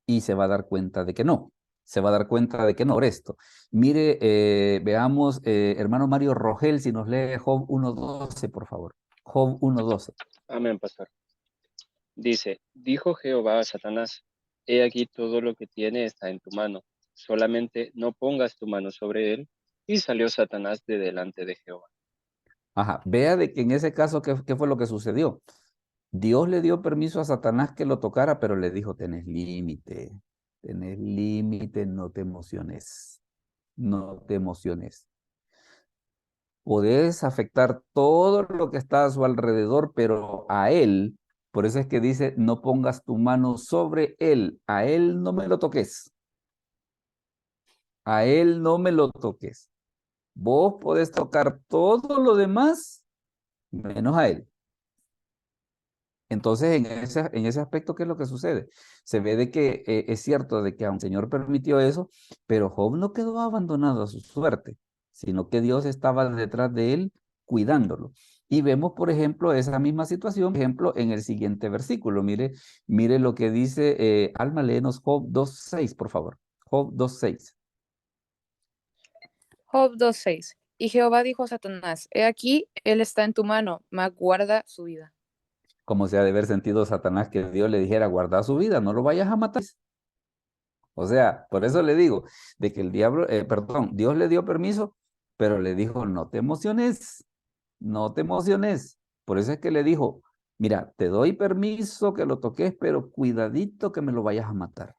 y se va a dar cuenta de que no. Se va a dar cuenta de que no por esto. Mire, veamos, hermano Mario Rogel, si nos lee Job 1.12, por favor. Job 1.12. Amén, pastor. Dice, dijo Jehová a Satanás, he aquí todo lo que tiene está en tu mano, solamente no pongas tu mano sobre él. Y salió Satanás de delante de Jehová. Ajá, vea de que en ese caso, ¿qué fue lo que sucedió? Dios le dio permiso a Satanás que lo tocara, pero le dijo, tenés límite, no te emociones, no te emociones. Podés afectar todo lo que está a su alrededor, pero a él, por eso es que dice, no pongas tu mano sobre él, a él no me lo toques, a él no me lo toques. Vos podés tocar todo lo demás, menos a él. Entonces, en ese aspecto, ¿qué es lo que sucede? Se ve de que es cierto de que aunque el Señor permitió eso, pero Job no quedó abandonado a su suerte, sino que Dios estaba detrás de él cuidándolo. Y vemos, por ejemplo, esa misma situación, por ejemplo, en el siguiente versículo. Mire lo que dice, Alma, léenos Job 2.6, por favor. Job 2.6. Job 2:6. Y Jehová dijo a Satanás, he aquí, él está en tu mano, mas guarda su vida. Como se ha de haber sentido Satanás que Dios le dijera, guarda su vida, no lo vayas a matar. O sea, por eso le digo, de que Dios le dio permiso, pero le dijo, no te emociones, no te emociones. Por eso es que le dijo, mira, te doy permiso que lo toques, pero cuidadito que me lo vayas a matar.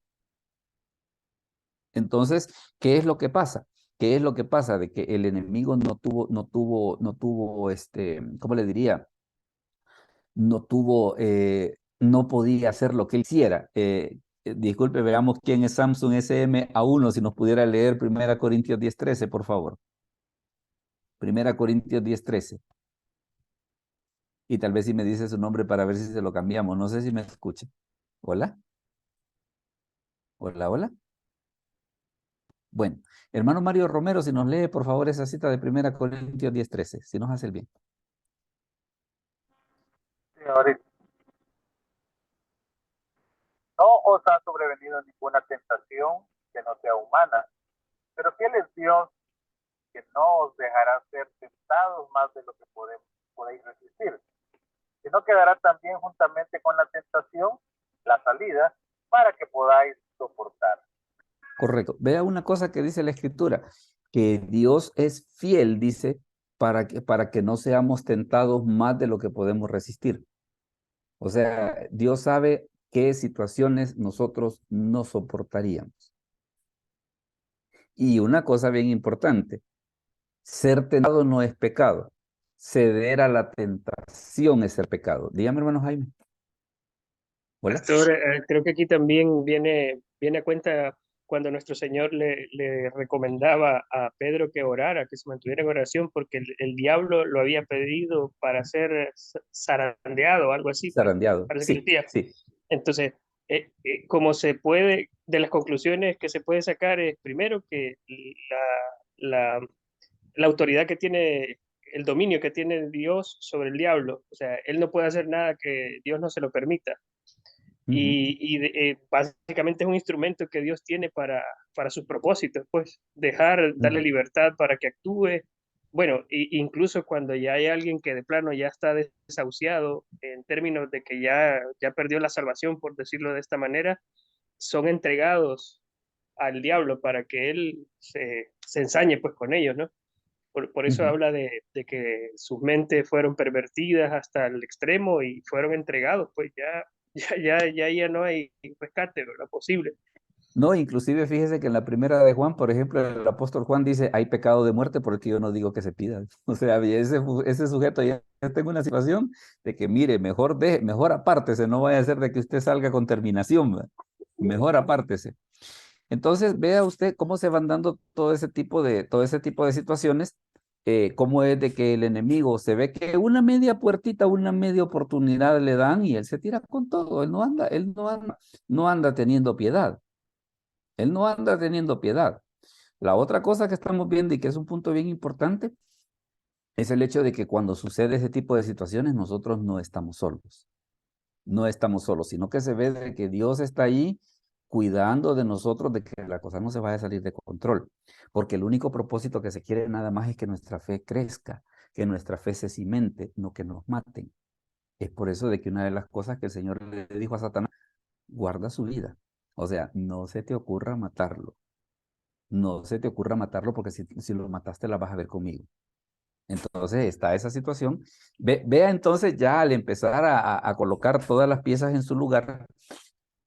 Entonces, ¿qué es lo que pasa? ¿Qué es lo que pasa? De que el enemigo no tuvo, ¿cómo le diría? No podía hacer lo que él quisiera. Disculpe, veamos quién es Samsung SMA1, si nos pudiera leer 1 Corintios 10:13, por favor. 1 Corintios 10:13. Y tal vez si me dice su nombre para ver si se lo cambiamos. No sé si me escucha. ¿Hola? ¿Hola, hola? Bueno, hermano Mario Romero, si nos lee por favor esa cita de 1 Corintios 10:13, si nos hace el bien. Sí, ahorita. No os ha sobrevenido ninguna tentación que no sea humana, pero fiel es Dios, que no os dejará ser tentados más de lo que podéis resistir, sino quedará también juntamente con la tentación la salida para que podáis soportar. Correcto. Vea una cosa que dice la Escritura, que Dios es fiel, dice, para que no seamos tentados más de lo que podemos resistir. O sea, Dios sabe qué situaciones nosotros no soportaríamos. Y una cosa bien importante, ser tentado no es pecado. Ceder a la tentación es ser pecado. Dígame, hermano Jaime. Hola. Pastor, creo que aquí también viene a cuenta cuando nuestro Señor le recomendaba a Pedro que orara, que se mantuviera en oración, porque el diablo lo había pedido para ser zarandeado o algo así. Zarandeado. Parece que Sí, decía. sí. Entonces, como se puede, de las conclusiones que se puede sacar es primero que la autoridad que tiene, el dominio que tiene Dios sobre el diablo, o sea, él no puede hacer nada que Dios no se lo permita. Básicamente es un instrumento que Dios tiene para sus propósitos, pues darle libertad para que actúe. Bueno, incluso cuando ya hay alguien que de plano ya está desahuciado en términos de que ya perdió la salvación, por decirlo de esta manera, son entregados al diablo para que él se ensañe pues con ellos, ¿no? Por eso habla de que sus mentes fueron pervertidas hasta el extremo y fueron entregados, pues ya no hay rescate, ¿verdad? Posible. No, inclusive fíjese que en la primera de Juan, por ejemplo, el apóstol Juan dice, hay pecado de muerte porque yo no digo que se pida. O sea, ese sujeto ya tengo una situación de que, mire, mejor apártese, no vaya a ser de que usted salga con terminación, ¿verdad? Mejor apártese. Entonces, vea usted cómo se van dando todo ese tipo de situaciones, cómo es de que el enemigo se ve que una media puertita, una media oportunidad le dan y él se tira con todo, no anda teniendo piedad. Él no anda teniendo piedad. La otra cosa que estamos viendo y que es un punto bien importante es el hecho de que cuando sucede ese tipo de situaciones nosotros no estamos solos. No estamos solos, sino que se ve de que Dios está ahí cuidando de nosotros, de que la cosa no se vaya a salir de control. Porque el único propósito que se quiere nada más es que nuestra fe crezca, que nuestra fe se cimente, no que nos maten. Es por eso de que una de las cosas que el Señor le dijo a Satanás, guarda su vida. O sea, no se te ocurra matarlo. No se te ocurra matarlo porque si lo mataste la vas a ver conmigo. Entonces está esa situación. Vea entonces ya al empezar a colocar todas las piezas en su lugar,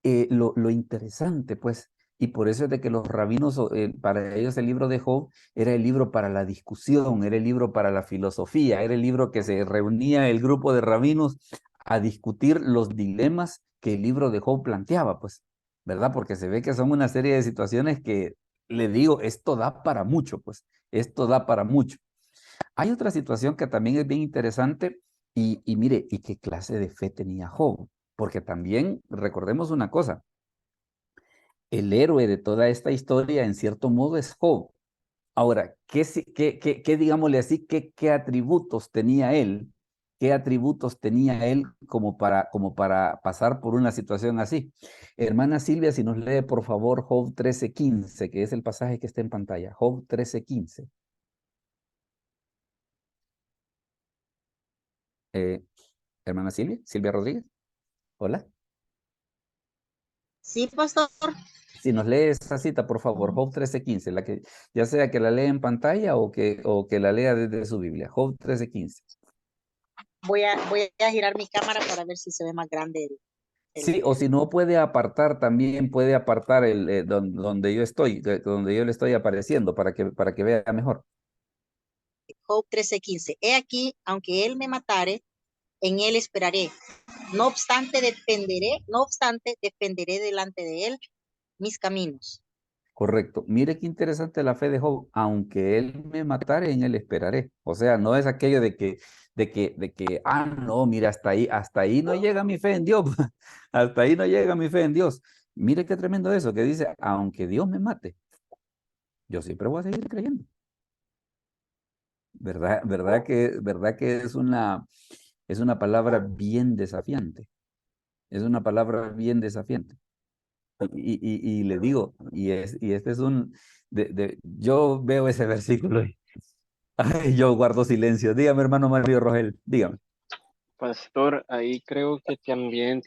lo interesante pues, y por eso es de que los rabinos, para ellos el libro de Job era el libro para la discusión, era el libro para la filosofía, era el libro que se reunía el grupo de rabinos a discutir los dilemas que el libro de Job planteaba, pues, ¿verdad? Porque se ve que son una serie de situaciones que, le digo, esto da para mucho, pues, esto da para mucho. Hay otra situación que también es bien interesante y mire, ¿y qué clase de fe tenía Job? Porque también recordemos una cosa, el héroe de toda esta historia en cierto modo es Job. Ahora, ¿qué digámosle así, qué atributos tenía él? ¿Qué atributos tenía él como para pasar por una situación así? Hermana Silvia, si nos lee por favor Job 13:15, que es el pasaje que está en pantalla. Job 13:15. Hermana Silvia Rodríguez. Hola. Sí, pastor. Si nos lee esa cita, por favor, Job 13:15, ya sea que la lea en pantalla o que la lea desde su Biblia. Job 13:15. Voy a girar mi cámara para ver si se ve más grande Sí, o si no puede apartar, también puede apartar donde yo estoy, donde yo le estoy apareciendo para que vea mejor. Job 13:15. He aquí, aunque él me matare, en él esperaré. No obstante, defenderé delante de él mis caminos. Correcto. Mire qué interesante la fe de Job. Aunque él me matare, en él esperaré. O sea, no es aquello no, mira, hasta ahí no llega mi fe en Dios. Hasta ahí no llega mi fe en Dios. Mire qué tremendo eso, que dice, aunque Dios me mate, yo siempre voy a seguir creyendo. ¿Verdad? ¿Verdad que es una palabra bien desafiante? Es una palabra bien desafiante. Y le digo, y este es yo veo ese versículo y ay, yo guardo silencio. Dígame, hermano Mario Rogel, dígame. Pastor, ahí creo que también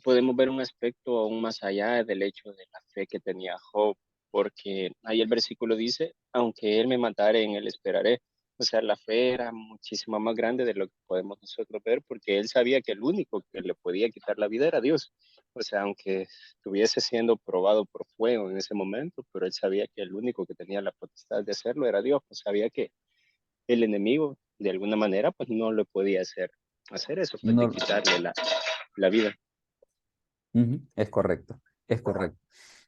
podemos ver un aspecto aún más allá del hecho de la fe que tenía Job, porque ahí el versículo dice, aunque él me matare, en él esperaré. O sea, la fe era muchísimo más grande de lo que podemos nosotros ver, porque él sabía que el único que le podía quitar la vida era Dios. O sea, aunque estuviese siendo probado por fuego en ese momento, pero él sabía que el único que tenía la potestad de hacerlo era Dios. Pues sabía que el enemigo, de alguna manera, pues no le podía hacer eso, pues de No, quitarle la vida. es correcto, es correcto.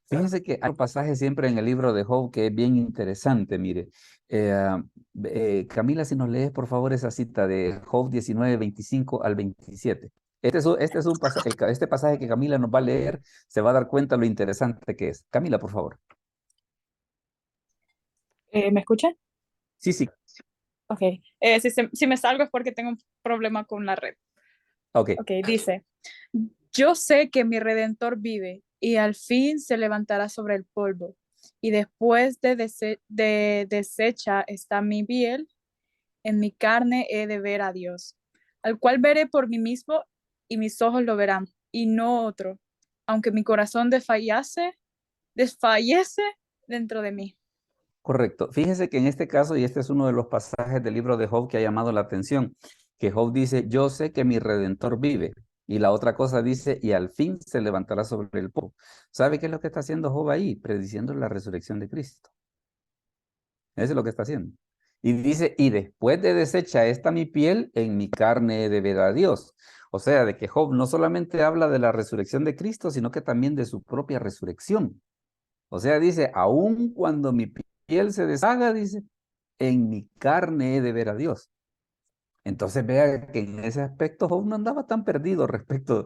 Fíjense que hay un pasaje siempre en el libro de Job que es bien interesante, mire. Camila, si nos lees por favor esa cita de Job 19, 25 al 27. Este es un pasaje, este pasaje que Camila nos va a leer, se va a dar cuenta lo interesante que es. Camila, por favor. ¿Me escuchan? Sí, sí. Ok. Si me salgo es porque tengo un problema con la red. Ok. Ok, dice, yo sé que mi Redentor vive y al fin se levantará sobre el polvo. Y después de deshecha está mi piel, en mi carne he de ver a Dios, al cual veré por mí mismo y mis ojos lo verán, y no otro, aunque mi corazón desfallece dentro de mí. Correcto. Fíjese que en este caso, y este es uno de los pasajes del libro de Job que ha llamado la atención, que Job dice, yo sé que mi Redentor vive. Y la otra cosa dice, y al fin se levantará sobre el polvo. ¿Sabe qué es lo que está haciendo Job ahí? Prediciendo la resurrección de Cristo. Eso es lo que está haciendo. Y dice, y después de deshecha esta mi piel, en mi carne he de ver a Dios. O sea, de que Job no solamente habla de la resurrección de Cristo, sino que también de su propia resurrección. O sea, dice, aun cuando mi piel se deshaga, dice, en mi carne he de ver a Dios. Entonces vea que en ese aspecto Job no andaba tan perdido respecto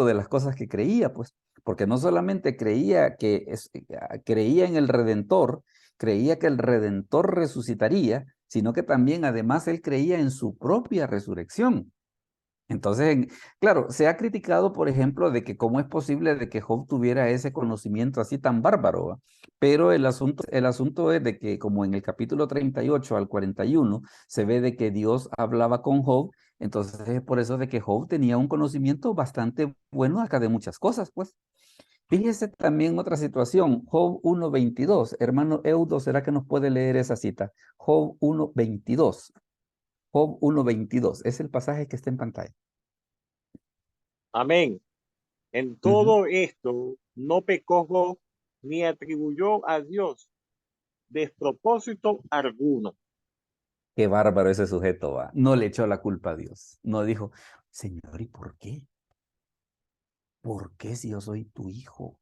de las cosas que creía, pues, porque no solamente creía en el Redentor, creía que el Redentor resucitaría, sino que también además él creía en su propia resurrección. Entonces, claro, se ha criticado, por ejemplo, de que cómo es posible de que Job tuviera ese conocimiento así tan bárbaro, ¿va? Pero el asunto es de que como en el capítulo 38 al 41 se ve de que Dios hablaba con Job, entonces es por eso de que Job tenía un conocimiento bastante bueno acá de muchas cosas, pues. Fíjese también otra situación, Job 1:22, hermano Eudo, ¿será que nos puede leer esa cita? Job 1:22. Job 1:22, es el pasaje que está en pantalla. Amén. En todo esto no pecó Job ni atribuyó a Dios despropósito alguno. Qué bárbaro ese sujeto, va. No le echó la culpa a Dios. No dijo, Señor, ¿y por qué? ¿Por qué si yo soy tu hijo?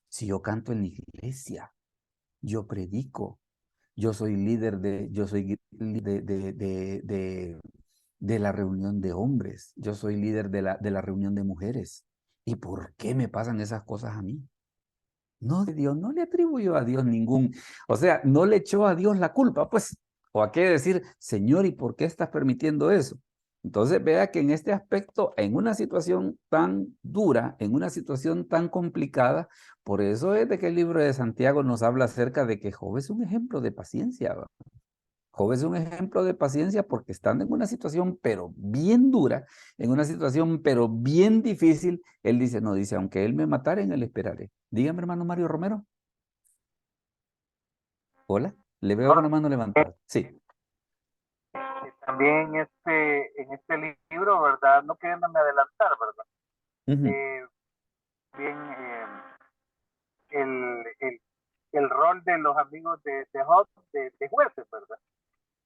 Si yo canto en la iglesia, yo predico, yo soy de la reunión de hombres, yo soy líder de la reunión de mujeres. ¿Y por qué me pasan esas cosas a mí? No, de Dios, no le atribuyó a Dios o sea, no le echó a Dios la culpa, pues, o a qué decir, Señor, ¿y por qué estás permitiendo eso? Entonces vea que en este aspecto, en una situación tan dura, en una situación tan complicada, por eso es de que el libro de Santiago nos habla acerca de que Job es un ejemplo de paciencia, ¿va? Job es un ejemplo de paciencia porque estando en una situación pero bien dura, en una situación pero bien difícil, él dice, no, dice, aunque él me matare, en él esperaré. Dígame, hermano Mario Romero. Hola, le veo una mano levantada. Sí. También en este libro, ¿verdad? No queriéndome adelantar, ¿verdad? Ujú. Bien, el, el, el rol de los amigos de Job, de jueces, ¿verdad?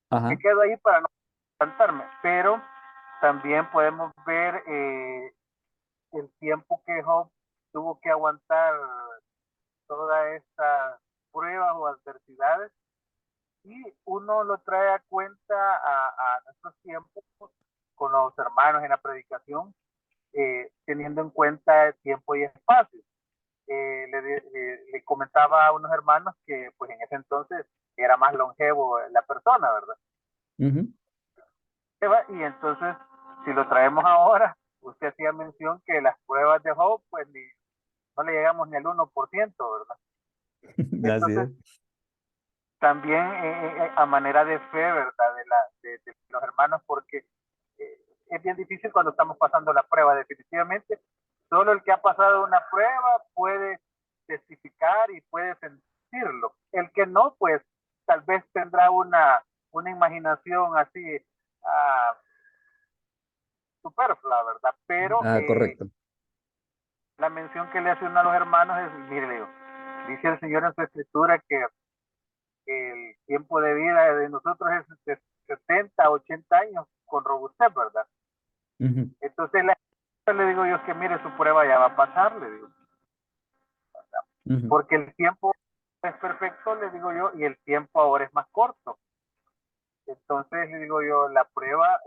Ajá. Me quedo ahí para no cantarme, pero también podemos ver el tiempo que Job tuvo que aguantar todas estas pruebas o adversidades, y uno lo trae a cuenta a nuestros tiempos con los hermanos en la predicación, teniendo en cuenta tiempo y espacio. Le comentaba a unos hermanos que pues en ese entonces era más longevo la persona, ¿verdad? Ujú. Y entonces, si lo traemos ahora, usted hacía mención que las pruebas de Job, pues no le llegamos ni al 1%, ¿verdad? Así Entonces, es. también a manera de fe, ¿verdad? De los hermanos, porque es bien difícil cuando estamos pasando la prueba, definitivamente. Solo el que ha pasado una prueba puede testificar y puede sentirlo. El que no, pues tal vez tendrá una imaginación así superflua, ¿verdad? Pero Correcto. la mención que le hace uno a los hermanos es, mire, Leo, dice el Señor en su escritura que el tiempo de vida de nosotros es de 70, 80 años con robustez, ¿verdad? Ujú. Entonces le digo yo que mire, su prueba ya va a pasar, le digo, Ujú. porque el tiempo es perfecto, le digo yo, y el tiempo ahora es más corto. Entonces le digo yo, la prueba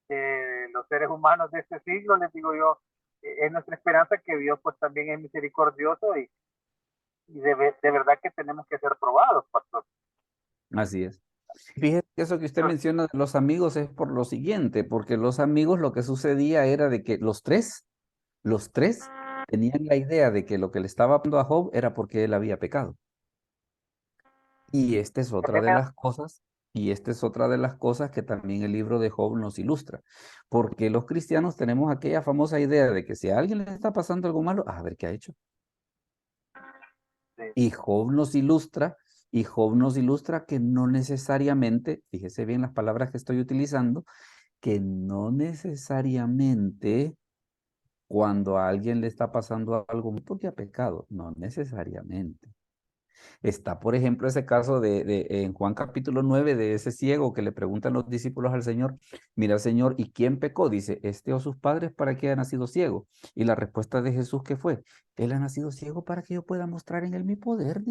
de los seres humanos de este siglo, les digo yo, es nuestra esperanza que Dios pues también es misericordioso y de verdad que tenemos que ser probados, pastor. Así es. Fíjese que eso que usted Entonces, menciona de los amigos es por lo siguiente, porque los amigos lo que sucedía era de que los tres tenían la idea de que lo que le estaba pasando a Job era porque él había pecado. Y esta es otra de las cosas, y esta es otra de las cosas que también el libro de Job nos ilustra, porque los cristianos tenemos aquella famosa idea de que si a alguien le está pasando algo malo, a ver qué ha hecho. sí, Y Job nos ilustra, y Job nos ilustra que no necesariamente, fíjese bien las palabras que estoy utilizando, que no necesariamente cuando a alguien le está pasando algo porque ha pecado, no necesariamente. Está, por ejemplo, ese caso en Juan capítulo 9 de ese ciego que le preguntan los discípulos al Señor, mira, Señor, ¿y quién pecó? Dice, este o sus padres para que haya nacido ciego. Y la respuesta de Jesús, ¿qué fue? Él ha nacido ciego para que yo pueda mostrar en él mi poder.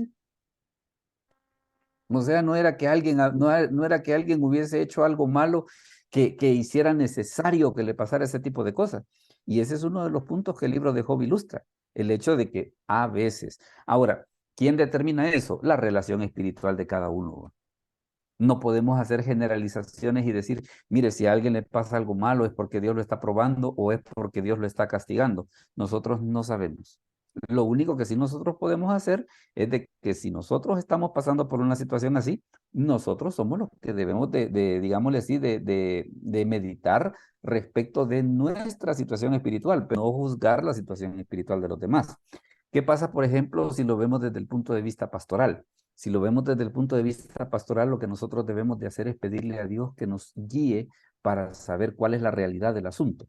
O sea, no era que alguien, no era que alguien hubiese hecho algo malo que hiciera necesario que le pasara ese tipo de cosas. Y ese es uno de los puntos que el libro de Job ilustra, el hecho de que a veces. Ahora, ¿quién determina eso? La relación espiritual de cada uno. No podemos hacer generalizaciones y decir, mire, si a alguien le pasa algo malo es porque Dios lo está probando o es porque Dios lo está castigando. Nosotros no sabemos. Lo único que sí nosotros podemos hacer es de que si nosotros estamos pasando por una situación así, nosotros somos los que debemos digámosle así, de meditar respecto de nuestra situación espiritual, pero no juzgar la situación espiritual de los demás. ¿Qué pasa, por ejemplo, si lo vemos desde el punto de vista pastoral? Si lo vemos desde el punto de vista pastoral, lo que nosotros debemos de hacer es pedirle a Dios que nos guíe para saber cuál es la realidad del asunto.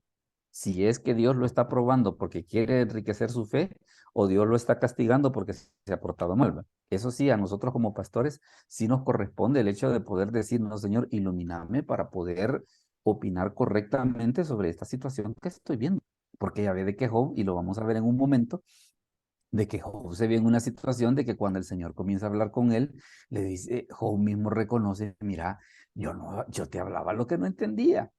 Si es que Dios lo está probando porque quiere enriquecer su fe o Dios lo está castigando porque se ha portado mal. ¿Va? Eso sí, a nosotros como pastores sí nos corresponde el hecho de poder decirnos, Señor, ilumíname para poder opinar correctamente sobre esta situación que estoy viendo. Porque ya ve de que Job, y lo vamos a ver en un momento, de que Job se ve en una situación de que cuando el Señor comienza a hablar con él, le dice, Job mismo reconoce, mira, yo te hablaba lo que no entendía,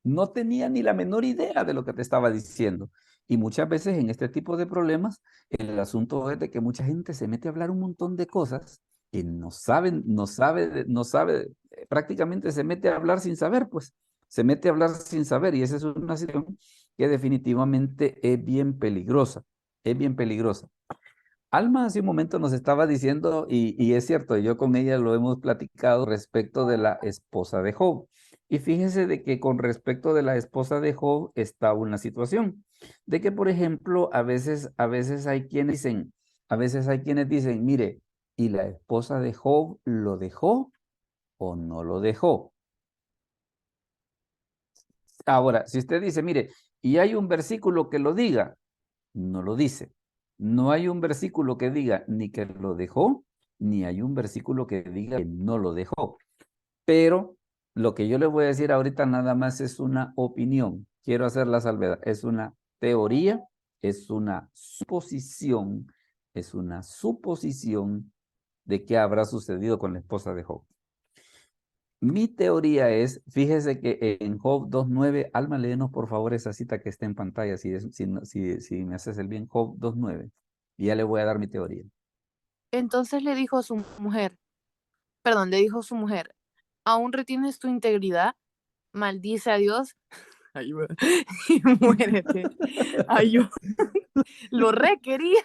no tenía ni la menor idea de lo que te estaba diciendo. Y muchas veces en este tipo de problemas, el asunto es de que mucha gente se mete a hablar un montón de cosas que prácticamente se mete a hablar sin saber, pues, se mete a hablar sin saber, y esa es una situación que definitivamente es bien peligrosa, es bien peligrosa. Alma hace un momento nos estaba diciendo, y es cierto, yo con ella lo hemos platicado respecto de la esposa de Job. Y fíjese de que con respecto de la esposa de Job está una situación, de que por ejemplo a veces hay quienes dicen, mire, ¿y la esposa de Job lo dejó o no lo dejó? Ahora, si usted dice, mire, Y hay un versículo que lo diga, no lo dice. No hay un versículo que diga ni que lo dejó, ni hay un versículo que diga que no lo dejó. Pero lo que yo les voy a decir ahorita nada más es una opinión. Quiero hacer la salvedad. Es una teoría, es una suposición de qué habrá sucedido con la esposa de Job. Mi teoría es, fíjese que en Job 2.9, Alma, léenos por favor esa cita que está en pantalla, si me haces el bien, Job 2.9, y ya le voy a dar mi teoría. Entonces le dijo su mujer, ¿aún retienes tu integridad? Maldice a Dios. Ayuda. Y muérete. Ayuda. Lo requería.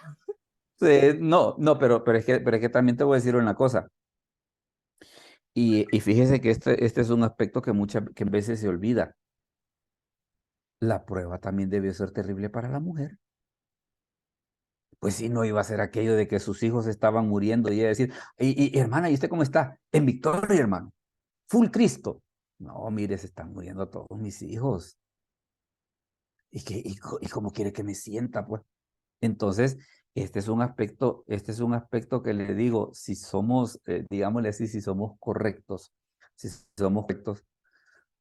No, pero es que también te voy a decir una cosa. Y fíjese que este es un aspecto que que a veces se olvida. La prueba también debió ser terrible para la mujer. Pues sí, no iba a ser aquello de que sus hijos estaban muriendo y ella decir, hermana, ¿y usted cómo está? En victoria, hermano. Full Cristo. No, mire, se están muriendo todos mis hijos. ¿Y cómo quiere que me sienta, pues? Entonces, este es un aspecto que le digo, si somos, digámosle así, si somos correctos,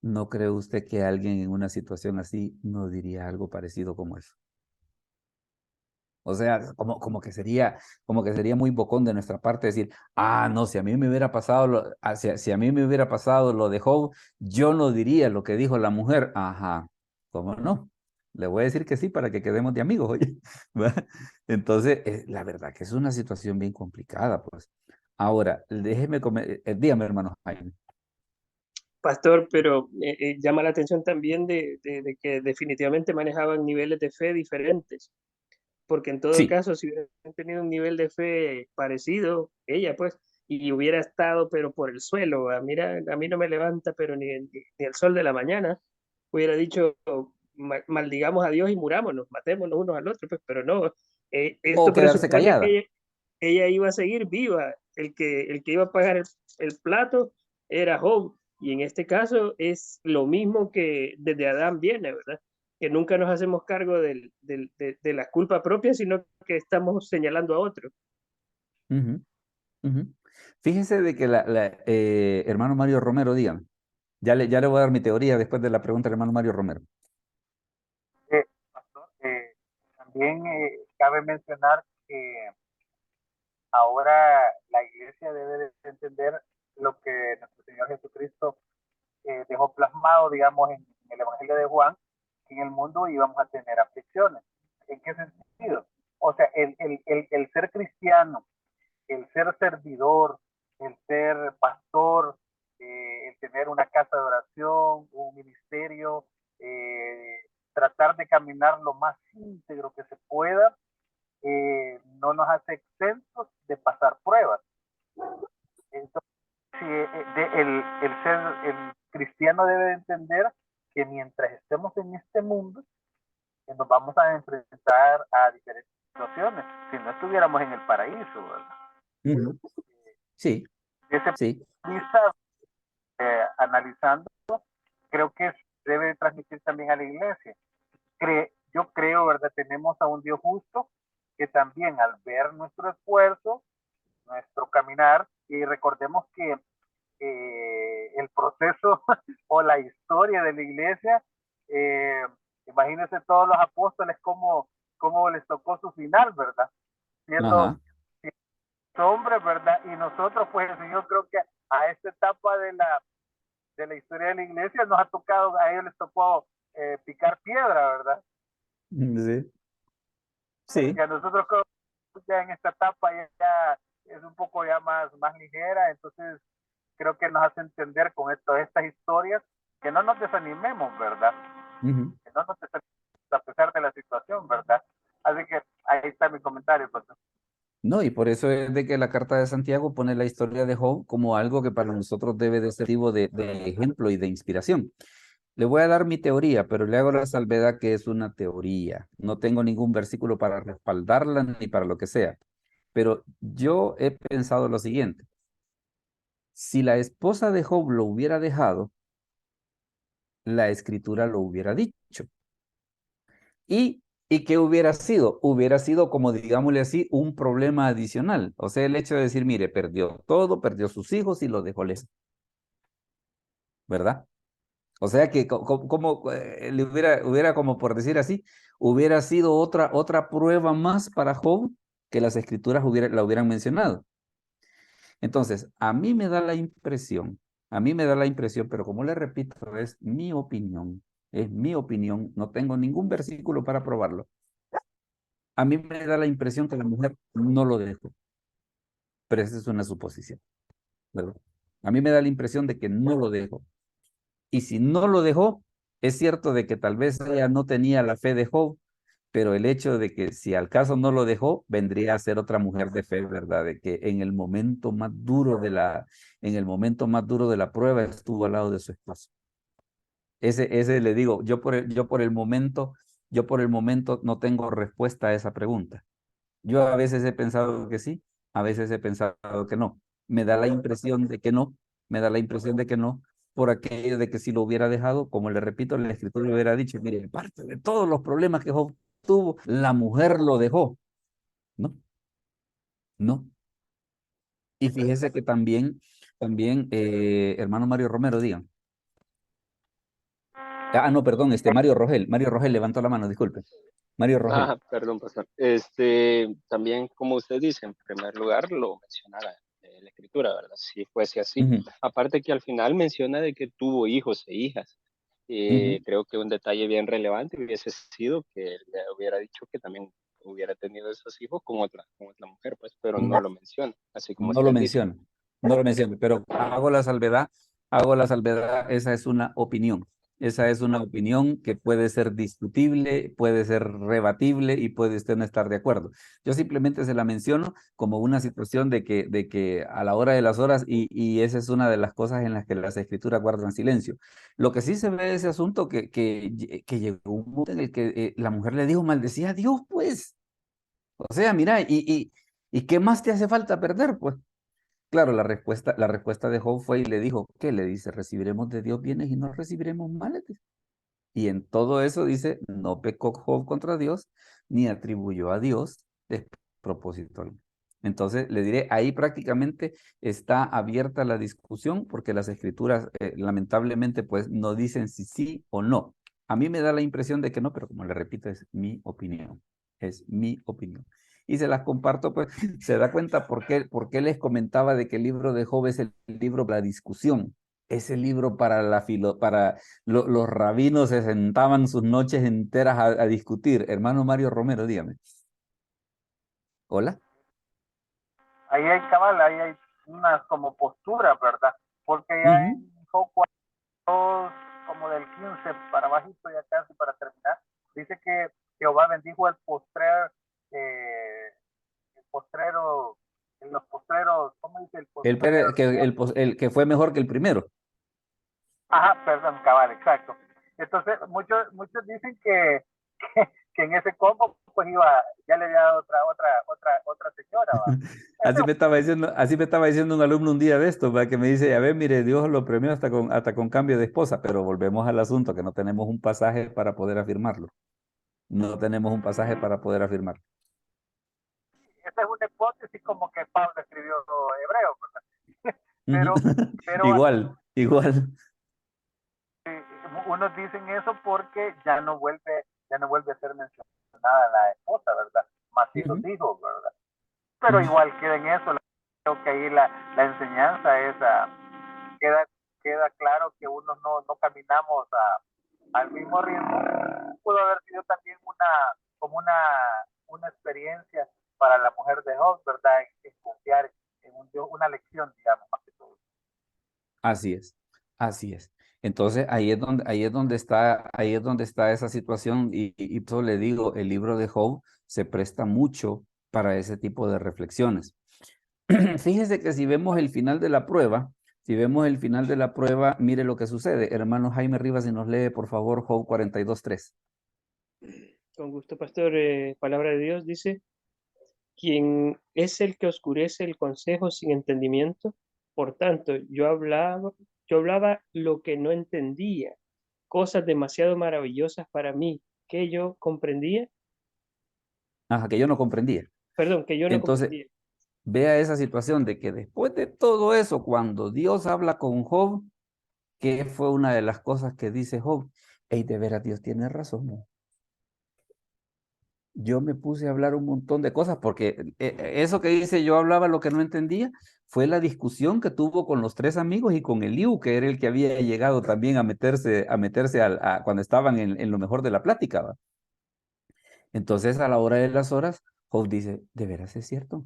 ¿no cree usted que alguien en una situación así no diría algo parecido como eso? O sea, como que sería muy bocón de nuestra parte decir, no, si a mí me hubiera pasado si a mí me hubiera pasado lo de Job, yo no diría lo que dijo la mujer. Ajá, ¿cómo no? Le voy a decir que sí para que quedemos de amigos, oye. ¿Va? Entonces, la verdad que es una situación bien complicada, pues. Ahora, dígame, hermano Jaime. Pastor, pero llama la atención también de que definitivamente manejaban niveles de fe diferentes, porque en todo Sí, caso, si hubieran tenido un nivel de fe parecido, ella pues, y hubiera estado pero por el suelo, mira, a mí no me levanta pero ni el sol de la mañana, hubiera dicho, maldigamos a Dios y murámonos, matémonos unos al otro, pues, pero no, o esto quedarse presupone callada. que ella iba a seguir viva, el que iba a pagar el plato era Job, y en este caso es lo mismo que desde Adán viene, ¿verdad? Que nunca nos hacemos cargo de la culpa propia, sino que estamos señalando a otro. Ujú, ujú. Fíjese de que hermano Mario Romero, dígame. Ya le voy a dar mi teoría después de la pregunta del hermano Mario Romero. Pastor, también cabe mencionar que ahora la iglesia debe de entender lo que nuestro Señor Jesucristo dejó plasmado, digamos, en el Evangelio de Juan, que en el mundo íbamos a tener aflicciones. ¿En qué sentido? O sea, el ser cristiano, el ser servidor, el ser pastor, el tener una casa de oración, un ministerio, tratar de caminar lo más íntegro que se pueda, no nos hace exentos de pasar pruebas. Entonces, el cristiano debe entender que mientras estemos en este mundo, nos vamos a enfrentar a diferentes situaciones, si no estuviéramos en el paraíso, ¿verdad? Ujú. Sí, Desde ese sí. punto de vista, analizando, creo que debe transmitir también a la iglesia. Yo creo, ¿verdad? Tenemos a un Dios justo que también al ver nuestro esfuerzo, nuestro caminar, y recordemos que el proceso o la historia de la iglesia, imagínense todos los apóstoles cómo les tocó su final, ¿verdad? Siendo Ajá. hombres, ¿verdad? Y nosotros, pues, yo creo que a esta etapa de la historia de la iglesia nos ha tocado, a ellos les tocó picar piedra, ¿verdad? Sí, Y sí. a nosotros ya en esta etapa ya es un poco ya más ligera, entonces creo que nos hace entender con todas estas historias que no nos desanimemos, ¿verdad? Ujú. Que no nos desanimemos a pesar de la situación, ¿verdad? Así que ahí está mi comentario, pues. No, y por eso es de que la Carta de Santiago pone la historia de Job como algo que para nosotros debe de ser motivo de ejemplo y de inspiración. Le voy a dar mi teoría, pero le hago la salvedad que es una teoría. No tengo ningún versículo para respaldarla ni para lo que sea. Pero yo he pensado lo siguiente. Si la esposa de Job lo hubiera dejado, la escritura lo hubiera dicho. ¿Y qué hubiera sido? Hubiera sido, como digámosle así, un problema adicional. O sea, el hecho de decir, mire, perdió todo, perdió sus hijos y los dejó lejos, ¿verdad? O sea que como le hubiera, como por decir así, hubiera sido otra prueba más para Job que las escrituras la hubieran mencionado. Entonces, a mí me da la impresión, pero como le repito, es mi opinión, no tengo ningún versículo para probarlo. A mí me da la impresión que la mujer no lo dejó, pero esa es una suposición, ¿verdad? A mí me da la impresión de que no lo dejó. Y si no lo dejó, es cierto de que tal vez ella no tenía la fe de Job, pero el hecho de que si al caso no lo dejó, vendría a ser otra mujer de fe, ¿verdad? De que en el momento más duro en el momento más duro de la prueba estuvo al lado de su esposo. Ese le digo, yo por el momento no tengo respuesta a esa pregunta. Yo a veces he pensado que sí, a veces he pensado que no. Me da la impresión de que no, me da la impresión de que no, por aquello de que si lo hubiera dejado, como le repito, la escritura le hubiera dicho, mire, parte de todos los problemas que Job tuvo, la mujer lo dejó. No, no. Y fíjese que también, hermano Mario Romero, digan. Ah, no, perdón, Mario Rogel levantó la mano, disculpe. Mario Rogel. Perdón, pastor. También, como usted dice, en primer lugar lo menciona la escritura, ¿verdad? Si fuese así. Ujú, Aparte que al final menciona de que tuvo hijos e hijas. ujú. Creo que un detalle bien relevante hubiese sido que le hubiera dicho que también hubiera tenido esos hijos con otra mujer, pues, pero no No, lo menciona, así como no lo usted dice. menciono, no lo menciono, pero hago la salvedad, esa es una opinión que puede ser discutible, puede ser rebatible y puede usted no estar de acuerdo. Yo simplemente se la menciono como una situación de que a la hora de las horas, y esa es una de las cosas en las que las escrituras guardan silencio. Lo que sí se ve de ese asunto que llegó un momento en el que la mujer le dijo, maldecía a Dios, pues. O sea, mira, ¿y qué más te hace falta perder? Pues claro, la respuesta de Job fue y le dijo, ¿qué le dice? Recibiremos de Dios bienes y no recibiremos males. Y en todo eso dice, no pecó Job contra Dios, ni atribuyó a Dios despropósito alguno. Entonces, le diré, ahí prácticamente está abierta la discusión porque las escrituras, lamentablemente, pues no dicen si sí o no. A mí me da la impresión de que no, pero como le repito, es mi opinión. Y se las comparto, pues, se da cuenta por qué les comentaba de que el libro de Job es el libro de la discusión. Ese libro los rabinos se sentaban sus noches enteras a discutir. Hermano Mario Romero, dígame. Hola. Ahí hay cabal, ahí hay unas como posturas, ¿verdad? Porque ya Ujú. en Job 2, como del 15 para bajito, ya casi para terminar, dice que Jehová bendijo el postrero, en los postreros, ¿cómo dice el postrero? El que fue mejor que el primero. Ajá, perdón, cabal, exacto. Entonces, muchos dicen que en ese combo, pues ya le había dado otra señora, ¿va? Así me estaba diciendo un alumno un día de esto, para que me dice, a ver, mire, Dios lo premió hasta con cambio de esposa, pero volvemos al asunto, que no tenemos un pasaje para poder afirmarlo. No tenemos un pasaje para poder afirmarlo. Esa es una hipótesis como que Pablo escribió hebreo, ¿verdad? Ujú. pero Igual. unos dicen eso porque ya no vuelve a ser mencionada la esposa, ¿verdad? Más sí los Ujú, hijos, ¿verdad? Pero ujú. igual queda en eso. Creo que ahí la enseñanza es, queda claro que unos no caminamos al mismo ritmo. Pudo haber sido también como una experiencia para la mujer de Job, ¿verdad? En confiar en un Dios, una lección, digamos, más que todo. Así es, así es. Entonces ahí es donde está esa situación y por eso le digo, el libro de Job se presta mucho para ese tipo de reflexiones. Fíjese que si vemos el final de la prueba, mire lo que sucede. Hermano Jaime Rivas, si nos lee, por favor, Job 42:3. Con gusto, pastor. Palabra de Dios dice, ¿quién es el que oscurece el consejo sin entendimiento? Por tanto, yo hablaba lo que no entendía, cosas demasiado maravillosas para mí, que yo comprendía, Ajá, que yo no comprendía. perdón, que yo no Entonces, comprendía. vea esa situación de que después de todo eso, cuando Dios habla con Job, ¿qué fue una de las cosas que dice Job? Ey, de veras, Dios tiene razón, ¿no? Yo me puse a hablar un montón de cosas porque eso que dice yo hablaba lo que no entendía fue la discusión que tuvo con los tres amigos y con Eliú, que era el que había llegado también a meterse cuando estaban en lo mejor de la plática, ¿va? Entonces, a la hora de las horas, Job dice, de veras es cierto,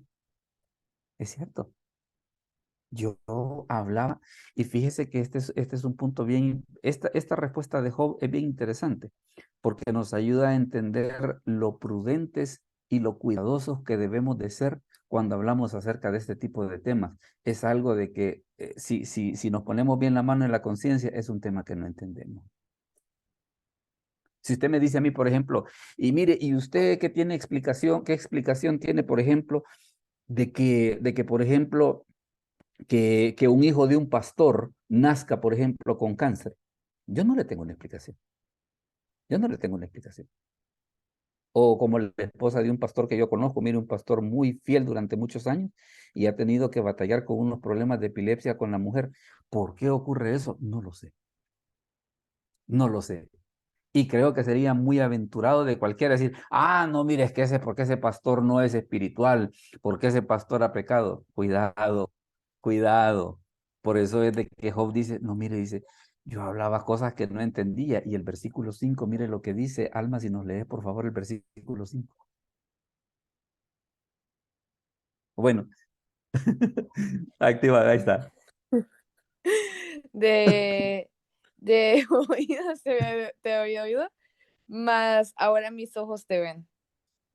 es cierto. Yo hablaba, y fíjese que este es un punto bien, esta respuesta de Job es bien interesante, porque nos ayuda a entender lo prudentes y lo cuidadosos que debemos de ser cuando hablamos acerca de este tipo de temas. Es algo de que si nos ponemos bien la mano en la conciencia, es un tema que no entendemos. Si usted me dice a mí, por ejemplo, y mire, ¿y usted qué tiene explicación, qué explicación tiene, por ejemplo, de que por ejemplo, que un hijo de un pastor nazca, por ejemplo, con cáncer? Yo no le tengo una explicación. Yo no le tengo una explicación. O como la esposa de un pastor que yo conozco, mire, un pastor muy fiel durante muchos años y ha tenido que batallar con unos problemas de epilepsia con la mujer. ¿Por qué ocurre eso? No lo sé. No lo sé. Y creo que sería muy aventurado de cualquiera decir, ah, no, mire, es que porque ese pastor no es espiritual, porque ese pastor ha pecado. Cuidado, cuidado. Por eso es de que Job dice, no, mire, dice, yo hablaba cosas que no entendía. Y el versículo 5 mire lo que dice, Alma, si nos lees por favor el versículo 5. Bueno, activa, ahí está. De oídas te había oído, mas ahora mis ojos te ven.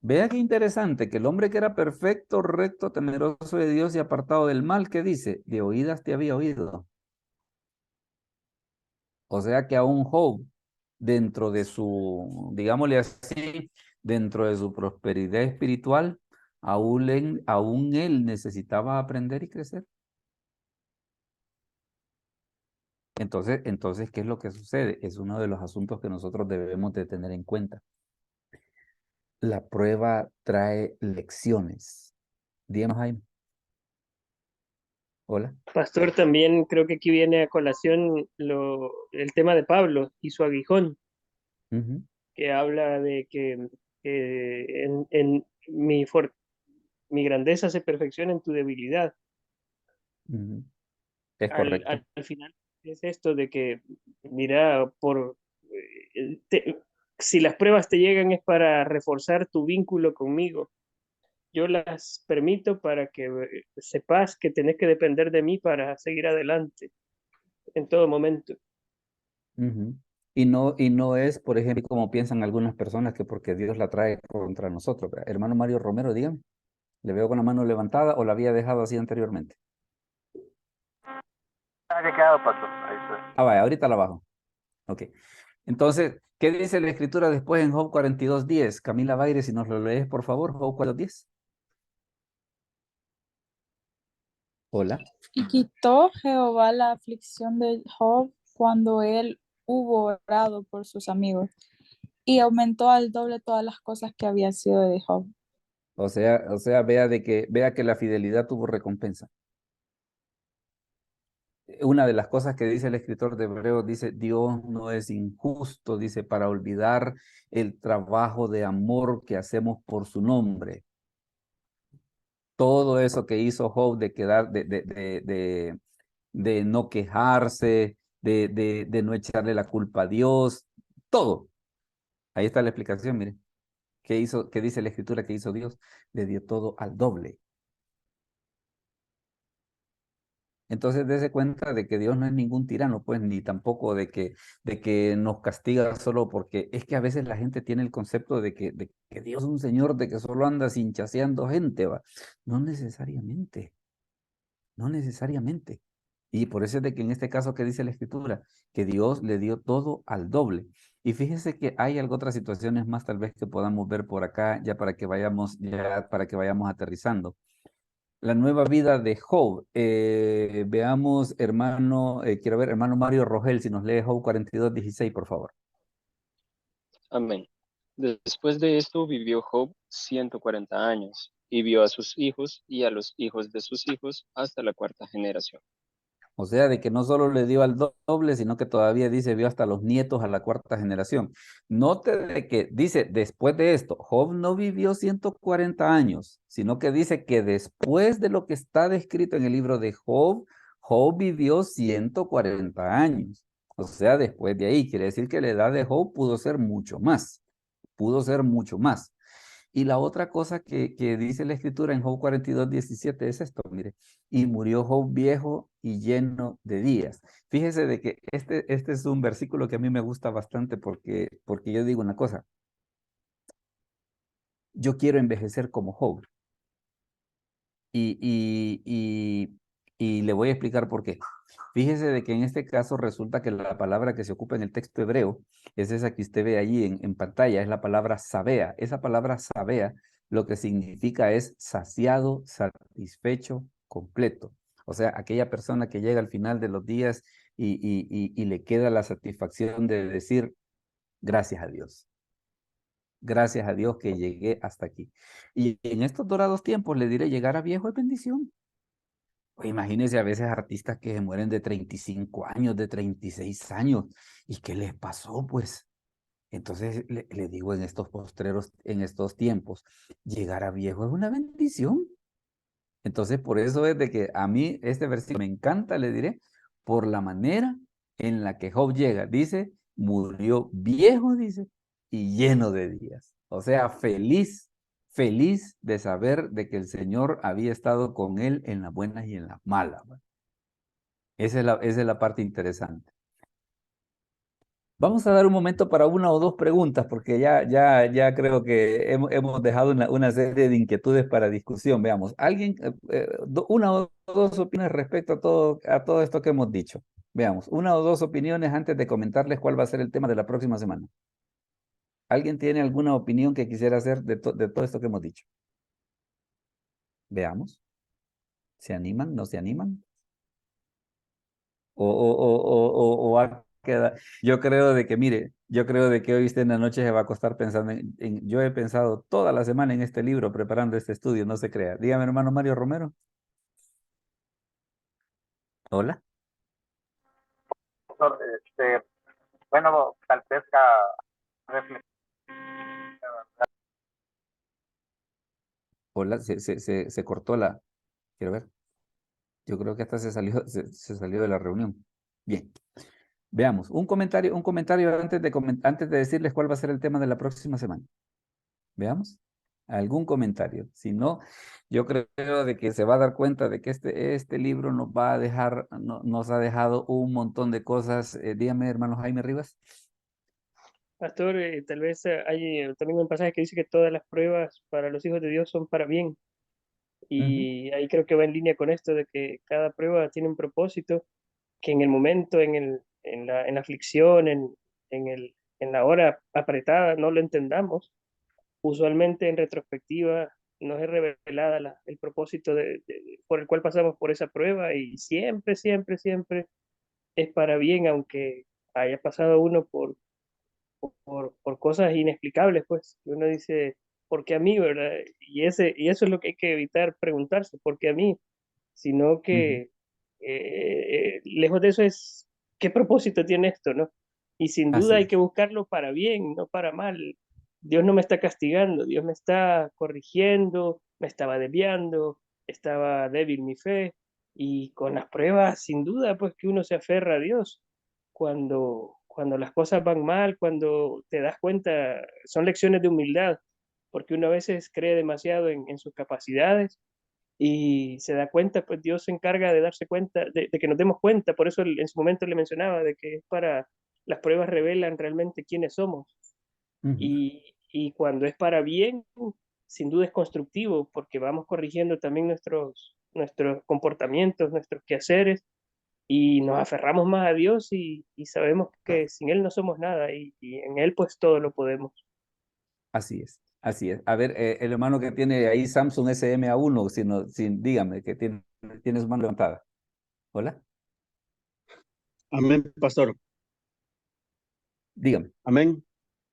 Vea qué interesante, que el hombre que era perfecto, recto, temeroso de Dios y apartado del mal, ¿qué dice? De oídas te había oído. O sea que aún Job, dentro de su, digámosle así, dentro de su prosperidad espiritual, aún él necesitaba aprender y crecer. Entonces, ¿qué es lo que sucede? Es uno de los asuntos que nosotros debemos de tener en cuenta. La prueba trae lecciones. Díganos, Jaime. Hola. Pastor, también creo que aquí viene a colación el tema de Pablo y su aguijón, Ujú, que habla de que en mi grandeza se perfecciona en tu debilidad. ujú. Es Al, correcto. al, al final es esto de que, mira, si las pruebas te llegan es para reforzar tu vínculo conmigo. Yo las permito para que sepas que tenés que depender de mí para seguir adelante en todo momento. Ujú. Y no es, por ejemplo, como piensan algunas personas que porque Dios la trae contra nosotros. ¿Verdad? Hermano Mario Romero, dígame, ¿le veo con la mano levantada o la había dejado así anteriormente? Había quedado, pastor. Ahí estoy. Ah, vaya, ahorita la bajo. Ok. Entonces, ¿qué dice la escritura después en Job 42:10? Camila Baire, si nos lo lees, por favor, Job 42:10. Hola. Y quitó Jehová la aflicción de Job cuando él hubo orado por sus amigos, y aumentó al doble todas las cosas que había sido de Job. O sea, vea que la fidelidad tuvo recompensa. Una de las cosas que dice el escritor de Hebreos, dice, Dios no es injusto, dice, para olvidar el trabajo de amor que hacemos por su nombre. Todo eso que hizo Job de quedar, de no quejarse, de no echarle la culpa a Dios, todo. Ahí está la explicación, mire. ¿Qué dice la escritura que hizo Dios? Le dio todo al doble. Entonces, dése cuenta de que Dios no es ningún tirano, pues, ni tampoco de que nos castiga solo porque es que a veces la gente tiene el concepto de que Dios es un señor de que solo anda cinchaseando gente, ¿va? No necesariamente, no necesariamente. Y por eso es de que en este caso que dice la Escritura, que Dios le dio todo al doble. Y fíjese que hay algo, otras situaciones más tal vez que podamos ver por acá, ya para que vayamos aterrizando. La nueva vida de Job. Veamos, hermano, quiero ver, hermano Mario Rogel, si nos lee Job 42:16, por favor. Amén. Después de esto vivió Job 140 años y vio a sus hijos y a los hijos de sus hijos hasta la cuarta generación. O sea, de que no solo le dio al doble, sino que todavía dice, vio hasta los nietos a la cuarta generación. Note de que dice, después de esto, Job no vivió 140 años, sino que dice que después de lo que está descrito en el libro de Job, Job vivió 140 años. O sea, después de ahí, quiere decir que la edad de Job pudo ser mucho más, pudo ser mucho más. Y la otra cosa que dice la escritura en Job 42:17 es esto, mire, y murió Job viejo y lleno de días. Fíjese de que este es un versículo que a mí me gusta bastante porque yo digo una cosa, yo quiero envejecer como Job. Y, y, y, y le voy a explicar por qué. Fíjese de que en este caso resulta que la palabra que se ocupa en el texto hebreo es esa que usted ve allí en pantalla, es la palabra sabea. Esa palabra sabea lo que significa es saciado, satisfecho, completo. O sea, aquella persona que llega al final de los días y le queda la satisfacción de decir gracias a Dios. Gracias a Dios que llegué hasta aquí. Y en estos dorados tiempos le diré, llegar a viejo es bendición. Pues imagínense a veces artistas que se mueren de 35 años, de 36 años. ¿Y qué les pasó? Pues entonces le digo en estos postreros, en estos tiempos, llegar a viejo es una bendición. Entonces por eso es de que a mí este versículo me encanta, le diré, por la manera en la que Job llega. Dice, murió viejo, dice, y lleno de días. O sea, feliz, feliz de saber de que el Señor había estado con él en las buenas y en las malas. ¿Va? Esa es la parte interesante. Vamos a dar un momento para una o dos preguntas, porque ya creo que hemos dejado una serie de inquietudes para discusión. Veamos, alguien, una o dos opiniones respecto a todo esto que hemos dicho. Veamos, una o dos opiniones antes de comentarles cuál va a ser el tema de la próxima semana. ¿Alguien tiene alguna opinión que quisiera hacer de todo esto que hemos dicho? Veamos. ¿Se animan? ¿No se animan? Yo creo de que, mire, yo creo de que hoy usted en la noche se va a acostar pensando yo he pensado toda la semana en este libro, preparando este estudio, no se crea. Dígame, hermano Mario Romero. Hola. Doctor, bueno, tal vez reflexión. Hola, se cortó quiero ver. Yo creo que hasta se salió de la reunión. Bien. Veamos, un comentario antes de decirles cuál va a ser el tema de la próxima semana. Veamos, algún comentario. Si no, yo creo de que se va a dar cuenta de que este libro nos va a dejar, nos ha dejado un montón de cosas. Dígame, hermano Jaime Rivas. Pastor, tal vez hay también un pasaje que dice que todas las pruebas para los hijos de Dios son para bien. Y ahí creo que va en línea con esto de que cada prueba tiene un propósito, que en el momento, en la aflicción, en la hora apretada, no lo entendamos. Usualmente en retrospectiva nos es revelada el propósito por el cual pasamos por esa prueba y siempre, siempre, siempre es para bien, aunque haya pasado uno por cosas inexplicables, pues. Uno dice, ¿por qué a mí, verdad? Y eso es lo que hay que evitar preguntarse, ¿por qué a mí? Sino Ujú. que lejos de eso es, ¿qué propósito tiene esto, no? Y sin duda Así hay que es, buscarlo para bien, no para mal. Dios no me está castigando, Dios me está corrigiendo, me estaba desviando, estaba débil mi fe, y con las pruebas, sin duda, pues que uno se aferra a Dios cuando las cosas van mal, cuando te das cuenta, son lecciones de humildad, porque uno a veces cree demasiado en sus capacidades y se da cuenta, pues Dios se encarga de darse cuenta, de que nos demos cuenta, por eso en su momento le mencionaba, de que es para, las pruebas revelan realmente quiénes somos, ujú. y cuando es para bien, sin duda es constructivo, porque vamos corrigiendo también nuestros comportamientos, nuestros quehaceres, y nos aferramos más a Dios y sabemos que sin Él no somos nada y en Él pues todo lo podemos. Así es, así es. A ver, el hermano que tiene ahí Samsung SMA1, dígame, que tiene su mano levantada. Hola, Amén, pastor. dígame. Amén.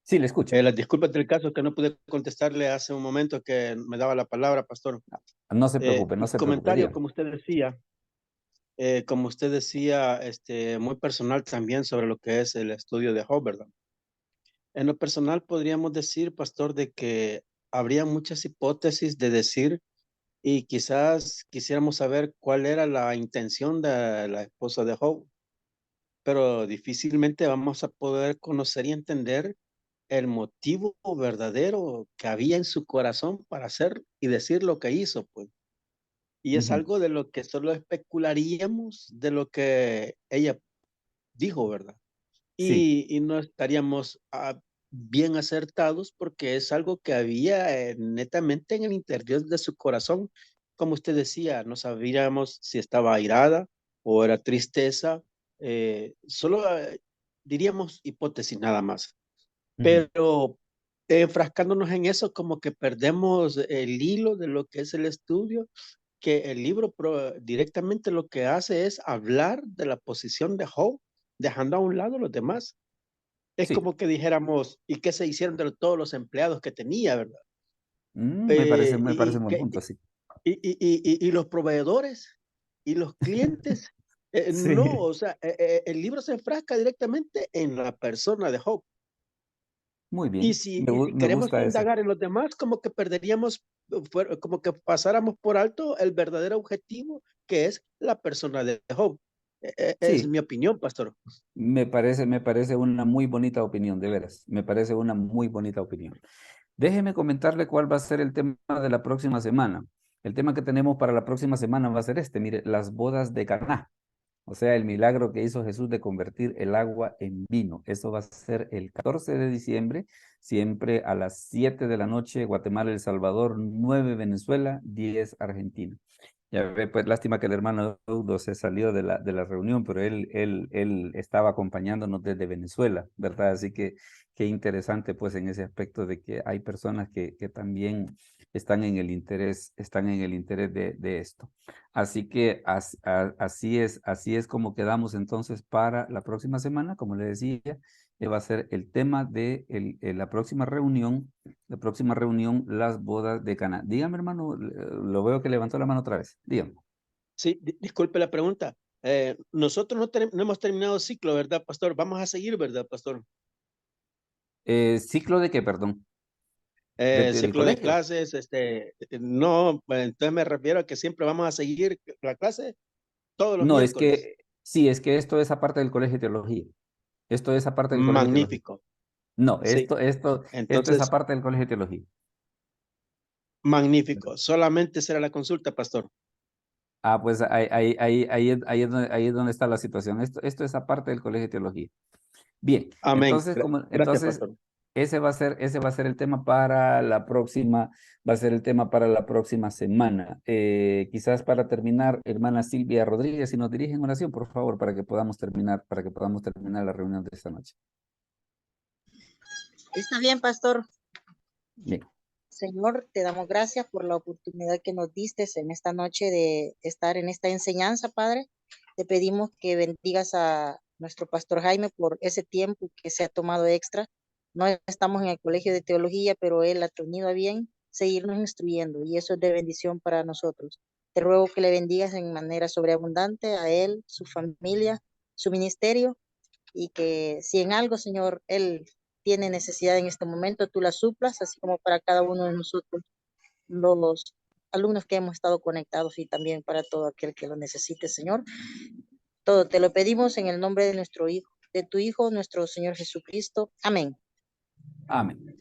Sí, le escucho. Las disculpas del caso que no pude contestarle hace un momento que me daba la palabra, pastor. No se preocupe, no Mi se preocupe, comentario, dígame. como usted decía, muy personal también sobre lo que es el estudio de Job, ¿verdad? En lo personal podríamos decir, pastor, de que habría muchas hipótesis de decir y quizás quisiéramos saber cuál era la intención de la esposa de Job, pero difícilmente vamos a poder conocer y entender el motivo verdadero que había en su corazón para hacer y decir lo que hizo, pues. Y es Ujú. algo de lo que solo especularíamos de lo que ella dijo, ¿verdad? Sí. Y no estaríamos bien acertados porque es algo que había netamente en el interior de su corazón. Como usted decía, no sabíamos si estaba airada o era tristeza. Solo diríamos hipótesis nada más. Ujú. Pero enfrascándonos en eso, como que perdemos el hilo de lo que es el estudio, que el libro directamente lo que hace es hablar de la posición de Job, dejando a un lado los demás. Es Sí. como que dijéramos, ¿y qué se hicieron de todos los empleados que tenía, verdad? Me parece Y, un buen punto, sí. y los proveedores y los clientes. No, Sí, o sea, el libro se enfrasca directamente en la persona de Job. muy Y bien. si Me queremos gusta eso. indagar en los demás, como que perderíamos, como que pasáramos por alto el verdadero objetivo, que es la persona de Job. Es Sí, mi opinión, pastor. me parece una muy bonita opinión, de veras. Me parece una muy bonita opinión. Déjeme comentarle cuál va a ser el tema de la próxima semana. El tema que tenemos para la próxima semana va a ser este, mire, las bodas de Caná. O sea, el milagro que hizo Jesús de convertir el agua en vino. Eso va a ser el 14 de diciembre, siempre a las 7 de la noche, Guatemala, El Salvador, 9 Venezuela, 10 Argentina. Ya ve, pues lástima que el hermano Eudo se salió de la reunión, pero él estaba acompañándonos desde Venezuela, ¿verdad? Así que qué interesante pues en ese aspecto de que hay personas que también están en el interés de esto. Así que así es como quedamos entonces para la próxima semana, como le decía, va a ser el tema de la próxima reunión, las bodas de Caná. Dígame, hermano, lo veo que levantó la mano otra vez. Dígame. Sí, disculpe la pregunta. Nosotros no hemos terminado ciclo, ¿verdad, pastor? Vamos a seguir, ¿verdad, pastor? ¿Ciclo de qué, perdón? Del Ciclo de colegio? clases, no, entonces me refiero a que siempre vamos a seguir la clase todos los No, es miércoles. que, sí, es que esto es aparte del colegio de teología. Esto es aparte del colegio de teología. Magnífico. No, Sí, esto es entonces, aparte del colegio de teología. magnífico. Solamente será la consulta, pastor. Ah, pues ahí es donde está la situación. Esto es aparte del colegio de teología. Bien, Amén. entonces, Gracias, pastor. ese va a ser el tema para la próxima, va a ser el tema para la próxima semana. Quizás para terminar, hermana Silvia Rodríguez, si nos dirigen oración, por favor, para que podamos terminar la reunión de esta noche. Está bien, pastor. Bien. Señor, te damos gracias por la oportunidad que nos diste en esta noche de estar en esta enseñanza, Padre. Te pedimos que bendigas a nuestro pastor Jaime por ese tiempo que se ha tomado extra. No estamos en el colegio de teología, pero él ha tenido a bien seguirnos instruyendo y eso es de bendición para nosotros. Te ruego que le bendigas en manera sobreabundante a él, su familia, su ministerio y que si en algo, Señor, él tiene necesidad en este momento, tú la suplas, así como para cada uno de nosotros, los alumnos que hemos estado conectados y también para todo aquel que lo necesite, Señor. Todo te lo pedimos en el nombre de nuestro Hijo, de tu Hijo, nuestro Señor Jesucristo. Amén. Amén.